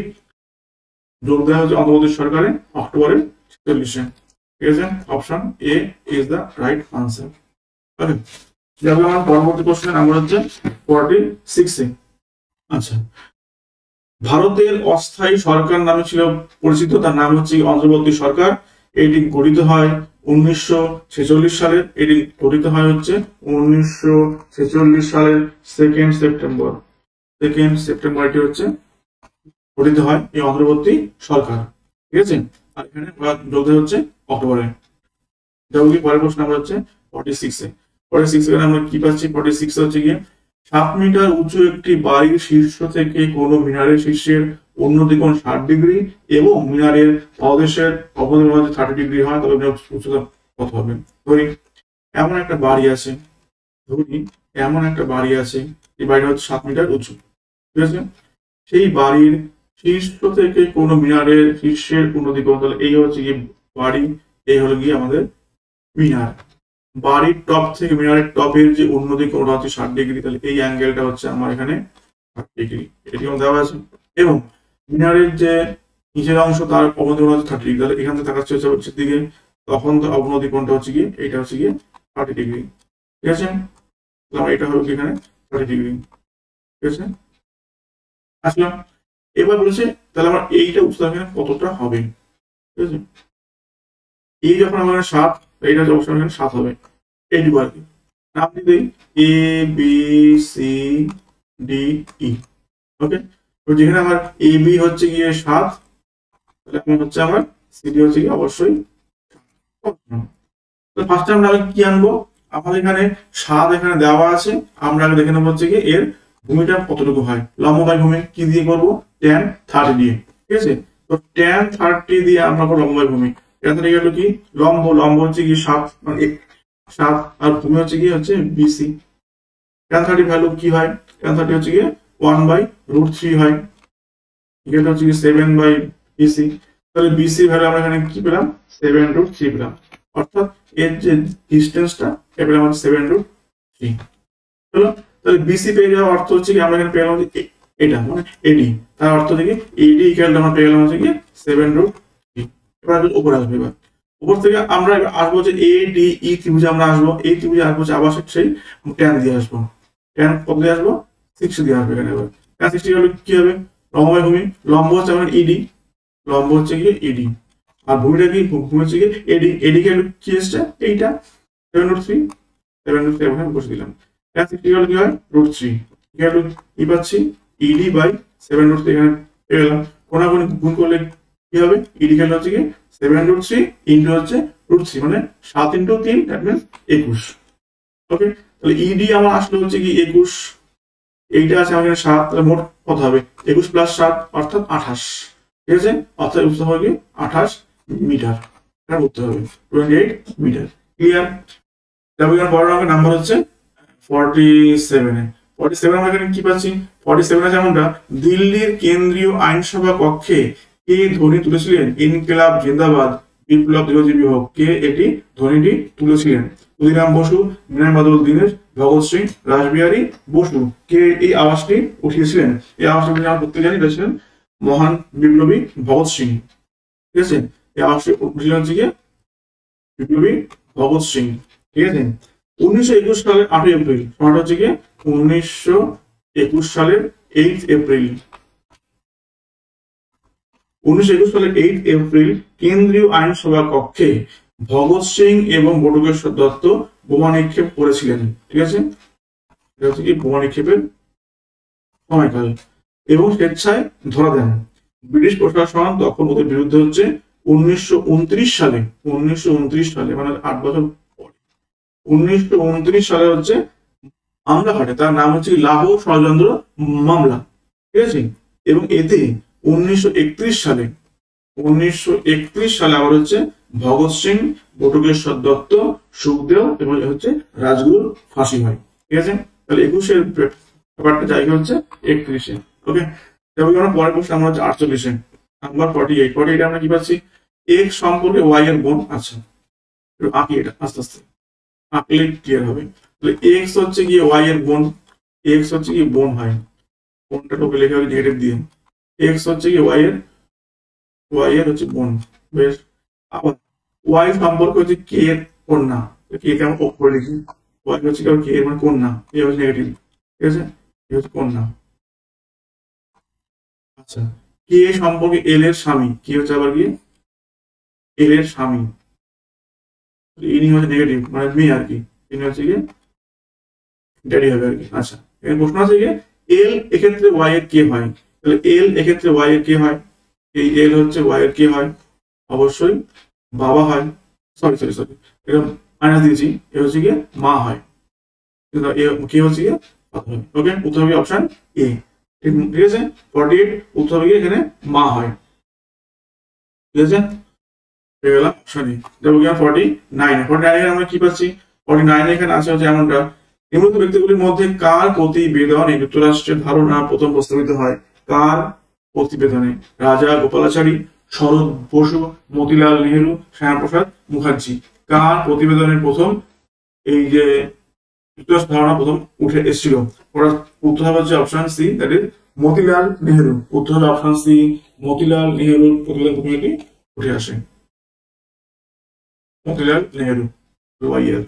S1: যোগ দেওয়া হচ্ছে অন্তর্বর্তী সরকারে অক্টোবরের 46-এ, ঠিক আছে, option A is the right answer. Okay, যাবে আমার পরবর্তী প্রশ্নের নাম্বার হচ্ছে 46-এ। আচ্ছা, ভারতের অস্থায়ী সরকার নামে ছিল পরিচিত, তার নাম হচ্ছে অন্তর্বর্তী সরকার, এটি গঠিত হয় 1946 সালের, এটি গঠিত হয় হচ্ছে 1946 সালের 2 সেপ্টেম্বর, 2 সেপ্টেম্বর এটি হচ্ছে গঠিত হয় এই অন্তর্বর্তী সরকার। ঠিক আছে, আর এখানে যোগ হচ্ছে অক্টোবরে। দেখো কি পরের প্রশ্ন আমরা হচ্ছে 46 এ। 46 এখানে আমরা কি পাচ্ছি? 46 হচ্ছে গিয়ে 7 মিটার উঁচু একটি বাড়ির শীর্ষ থেকে কোনো মিনারের শীর্ষের উন্নতি কোণ 60 ডিগ্রি এবং মিনারের তলদেশের অবনতি কোণ 30 ডিগ্রি হয়, তবে উচ্চতা কত হবে? ধরি এমন একটা বাড়ি আছে, এই বাড়িটা হচ্ছে 7 মিটার উঁচু। ঠিক আছে, সেই বাড়ির শীর্ষ থেকে কোনো মিনারের শীর্ষের উন্নতি কোণ, তাহলে এই হচ্ছে গিয়ে বাড়ি, এই হলো গিয়ে আমাদের মিনার। বাড়ির টপ থেকে মিনারের টপের যে উন্নতি কোণটা হচ্ছে 60 ডিগ্রি, তাহলে এই অ্যাঙ্গেলটা হচ্ছে আমার এখানে 60 ডিগ্রি, এটি আমার দেওয়া আছে। এবং মিনারের যে নিচের অংশ তার অবনতি কোণ হচ্ছে 30 ডিগ্রি, তাহলে এখান থেকে তাকাচ্ছে হচ্ছে হচ্ছে দিকে, তখন তো অবনতি কোণটা হচ্ছে গিয়ে এটা হচ্ছে গিয়ে 30 ডিগ্রি। ঠিক আছে, তাহলে এটা হবে এখানে 30 ডিগ্রি। ঠিক আছে, আসলাম। এবার বলেছে তাহলে আমার এইটা উচ্চতা এখানে কতটা হবে? ঠিক আছে, এই যখন আমার 7, এইটা যখন এখানে 7 হবে, এইটুকু আর কি। নাম দিয়ে দিই A B C D E. ওকে, তো যেখানে আমার এ বি হচ্ছে গিয়ে 7, তাহলে আমার হচ্ছে আমার সিডি হচ্ছে গিয়ে অবশ্যই। তো ফার্স্টে আমরা আগে কি আনবো? আমাদের এখানে 7 এখানে দেওয়া আছে, আমরা আগে দেখে নেবো হচ্ছে কি এর ভূমিটা কতটুকু হয়। লম্ব বাই ভূমি কি দিয়ে করবো? tan 30 দিয়ে। ঠিক আছে, তো tan 30 দিয়ে আমরা করবো লম্ব বাই ভূমি। tan 30 গেল কি লম্ব হচ্ছে কি 7, মানে 7, আর ভূমি হচ্ছে কি হচ্ছে বিসি। tan 30 ভ্যালু কি হয়? tan 30 হচ্ছে গিয়ে 1/√3 হয়, এটা হচ্ছে কি 7/BC। তাহলে বিসি ভ্যালু আমরা এখানে কি পেলাম? 7√3 পেলাম, অর্থাৎ এর যে ডিস্টেন্সটা এটা পেলাম হচ্ছে 7√3। চলো, তাহলে বিসি পেয়ে যাওয়ার অর্থ হচ্ছে কি আমরা এখানে পেলাম যে এটা মানে এডি, তার অর্থ থেকে এডি ইকুয়াল আমরা পেয়ে গেলাম হচ্ছে কি 7√3। এবার উপরে আসবে, এবার উপর থেকে আমরা আসবো যে এ ডি ই ত্রিভুজে আমরা আসবো, এই ত্রিভুজে আসবো আবার সেই ট্যান দিয়ে আসবো। ট্যান কত দিয়ে আসবো? 60 দিয়ে আসবে এখানে। এবার ট্যান 60 হলে কি হবে? লম্ব বাই ভূমি, লম্ব হচ্ছে আমার ইডি, লম্ব হচ্ছে গিয়ে ইডি, আর ভূমিটা কি? ভূমি হচ্ছে গিয়ে এডি, এডি কে কি এসছে? এইটা 7√3, 7√3 এখানে বসে দিলাম। ট্যান 60 হলে কি হয়? √3 ইকুয়াল টু কি পাচ্ছি? ইডি বাই 7√3 এখানে পেয়ে গেলাম। কোনাকুনি গুণ করলে কি হবে? ইডি ইকুয়াল হচ্ছে কি 7√3 ইনটু হচ্ছে √3, মানে 7 ইনটু 3 দ্যাট মিন্স 21। ওকে, তাহলে ইডি আমার আসলে হচ্ছে কি 21, এইটা আছে আমার এখানে 7, তাহলে মোট কত হবে? 21 প্লাস 7 অর্থাৎ 28। ঠিক আছে, অর্থাৎ উত্তর হবে কি 28 মিটার। এটা করতে হবে 28 মিটার। ক্লিয়ার? তারপর এখানে বড় অঙ্কের নাম্বার হচ্ছে 47 এ। 47 আমরা এখানে কি পাচ্ছি? 47 আছে আমরা দিল্লির কেন্দ্রীয় আইনসভা কক্ষে কে ধ্বনি তুলেছিলেন? ইনকিলাব জিন্দাবাদ, বিপ্লব চিরজীবী হোক। কে এটি ধ্বনিটি তুলেছিলেন? ক্ষুদিরাম বসু, বিনয় বাদল দীনেশ, ভগৎ সিং, রাসবিহারী বসু। কে এই আওয়াজটি উঠিয়েছিলেন? এই আওয়াজটি আমরা প্রত্যেকে জানি ছিলেন মহান বিপ্লবী ভগৎ সিং। ঠিক আছে, এই আওয়াজটি উঠিয়েছিলেন হচ্ছে গিয়ে বিপ্লবী ভগৎ সিং। ঠিক আছে, 1921 সালের 8 এপ্রিল, সময়টা হচ্ছে গিয়ে 1921 সালের 8 এপ্রিল। 1921 সালের 8 এপ্রিল কেন্দ্রীয় আইনসভা কক্ষে ভগৎ সিং এবং বটুকেশ্বর দত্ত বোমা নিক্ষেপ করেছিলেন। ঠিক আছে, এটা হচ্ছে কি বোমা নিক্ষেপের সময়কাল, এবং স্বেচ্ছায় ধরা দেন। ব্রিটিশ প্রশাসন তখন ওদের বিরুদ্ধে হচ্ছে 1929 সালে, 1929 সালে মানে 8 বছর পরে 1929 সালে হচ্ছে মামলা ঘটে, তার নাম হচ্ছে লাহোর ষড়যন্ত্র মামলা। ঠিক আছে, এবং এতে 1931 সালে, 1931 সালে আবার হচ্ছে ভগৎ সিং, বটুকেশ্বর দত্ত, সুখদেও এবং হচ্ছে রাজগুরুর ফাঁসি হয়। ঠিক আছে, তাহলে 21-এর ব্যাপারটা জায়গা হচ্ছে 31-এ। ওকে, তারপরে আমরা পরের প্রশ্ন আমরা হচ্ছে 48-এ নাম্বার 48। 48 আমরা কি পাচ্ছি? এক্স সম্পর্কে ওয়াই এর বোন। আচ্ছা, একটু আঁকি এটা আস্তে আস্তে, আঁকলে ক্লিয়ার হবে। তাহলে এক্স হচ্ছে গিয়ে ওয়াই এর বোন, এক্স হচ্ছে কি বোন হয়, বোনটা টোকে লেখা হবে নেগেটিভ দিয়ে। এক্স হচ্ছে কি ওয়াই এর হচ্ছে বোন। বেশ, আবার ওয়াই সম্পর্কে হচ্ছে কে এর কন্যা, কে কে আমরা করে লিখি, ওয়াই হচ্ছে কি কে এর মানে কন্যা, এ হচ্ছে নেগেটিভ। ঠিক আছে, এ হচ্ছে কন্যা। আচ্ছা, কে সম্পর্কে এল এর স্বামী, কি হচ্ছে আবার কি এল এর স্বামী, ইনি হচ্ছে নেগেটিভ মানে মেয়ে আর কি, ইনি হচ্ছে কি ড্যাডি হবে আর কি। আচ্ছা, এখানে প্রশ্ন আছে কি এল এক্ষেত্রে ওয়াই এর কে হয়, তাহলে এল এক্ষেত্রে ওয়াই এর কে হয়, এই এল হচ্ছে ওয়াই এর কে হয়, অবশ্যই বাবা হয়, সরি সরি সরি এটা মাইনাস দিয়েছি, এ হচ্ছে গিয়ে মা হয়, কে হচ্ছে গিয়ে ফাদার হয়। ওকে, উত্তর হবে অপশন এ। ঠিক আছে, 48 উত্তর হবে এখানে মা হয়। ঠিক আছে, হয়ে গেল অপশন এ। যাবো গিয়ে 49, 49 আমরা কি পাচ্ছি, 49 এখানে আছে হচ্ছে এমনটা, নিম্নলিখিত ব্যক্তিগুলির মধ্যে কার প্রতিবেদনে যুক্তরাষ্ট্রের ধারণা প্রথম প্রস্তাবিত হয়, কার প্রতিবেদনে, রাজা গোপালাচারী, শরৎ বসু, মতিলাল নেহেরু, শ্যামাপ্রসাদ মুখার্জি, কার প্রতিবেদনের প্রথম এই যে যুক্তরাষ্ট্র ধারণা প্রথম উঠে এসেছিল, ওরা উত্তর হবে হচ্ছে option C, that is Motilal Nehru. উত্তর হবে অপশন সি, মতিলাল নেহেরুর প্রতিবেদন প্রথম এটি উঠে আসে, মতিলাল নেহেরু ওয়াইএল।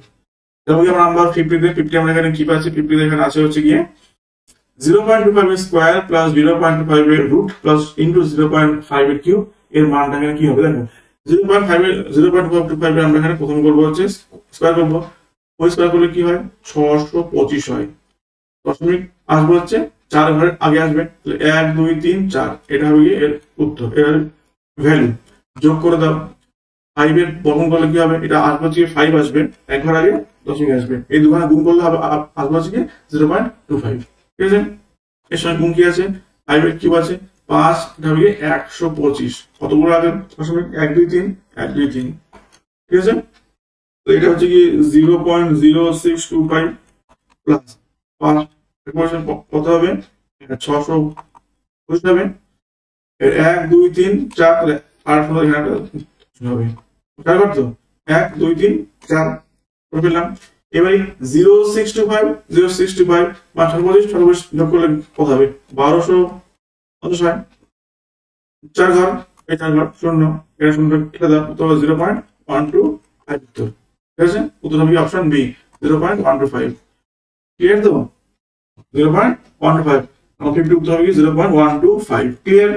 S1: তারপরে আমরা নাম্বার 50 আমরা এখানে কি পাচ্ছি, 50 এখানে আছে হচ্ছে গিয়ে 0.25 এর স্কয়ার প্লাস 0.25 এর রুট প্লাস ইনটু 0.5 এর কিউব, এর মানটা এখানে কি হবে দেখো, 0.25 এর আমরা এখানে প্রথম করব হচ্ছে স্কয়ার করব, ওই স্কয়ার করলে কি হয় 625 হয়, দশমিক আসবে হচ্ছে 4 ঘরের আগে আসবে, তাহলে 1 2 3 4 এটা হবে এর উত্তর, এর ভ্যালু যোগ করে দাও, 5 এর বর্গমূল করলে কি হবে, এটা আসবে হচ্ছে 5 আসবে, এক ঘর আগে দশমিক আসবে, এই দুখানে গুণ করলে আসবে হচ্ছে 0.25। ঠিক আছে, এর সঙ্গে গুণ কি আছে, 5 এর কিউব আছে 5, এটা হবে 125, কতগুলো আগে দশমিক 1 2 3 1 2 3। ঠিক আছে, তো এটা হচ্ছে কি 0.0625 প্লাস 5 কত হবে 625 হবে, এর 1 2 3 4 তাহলে আর সুন্দর এখানে হবে, তার অর্থ 1 2 3 4 করে ফেললাম। এবারে 0625 বা 26 যোগ করলে কত হবে 1250 হয়, 4 ঘর, এই 4 ঘর শূন্য, এটা শূন্য কেটে দাও, উত্তর হবে 0.125 উত্তর। ঠিক আছে, উত্তর হবে অপশন বি 0.125। ক্লিয়ার তো, 0.125 আমার 50 উত্তর হবে 0.125। ক্লিয়ার,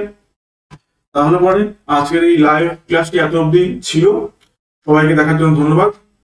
S1: তাহলে পরে আজকের এই লাইভ ক্লাসটি এত অবধি ছিল, সবাইকে দেখার জন্য ধন্যবাদ।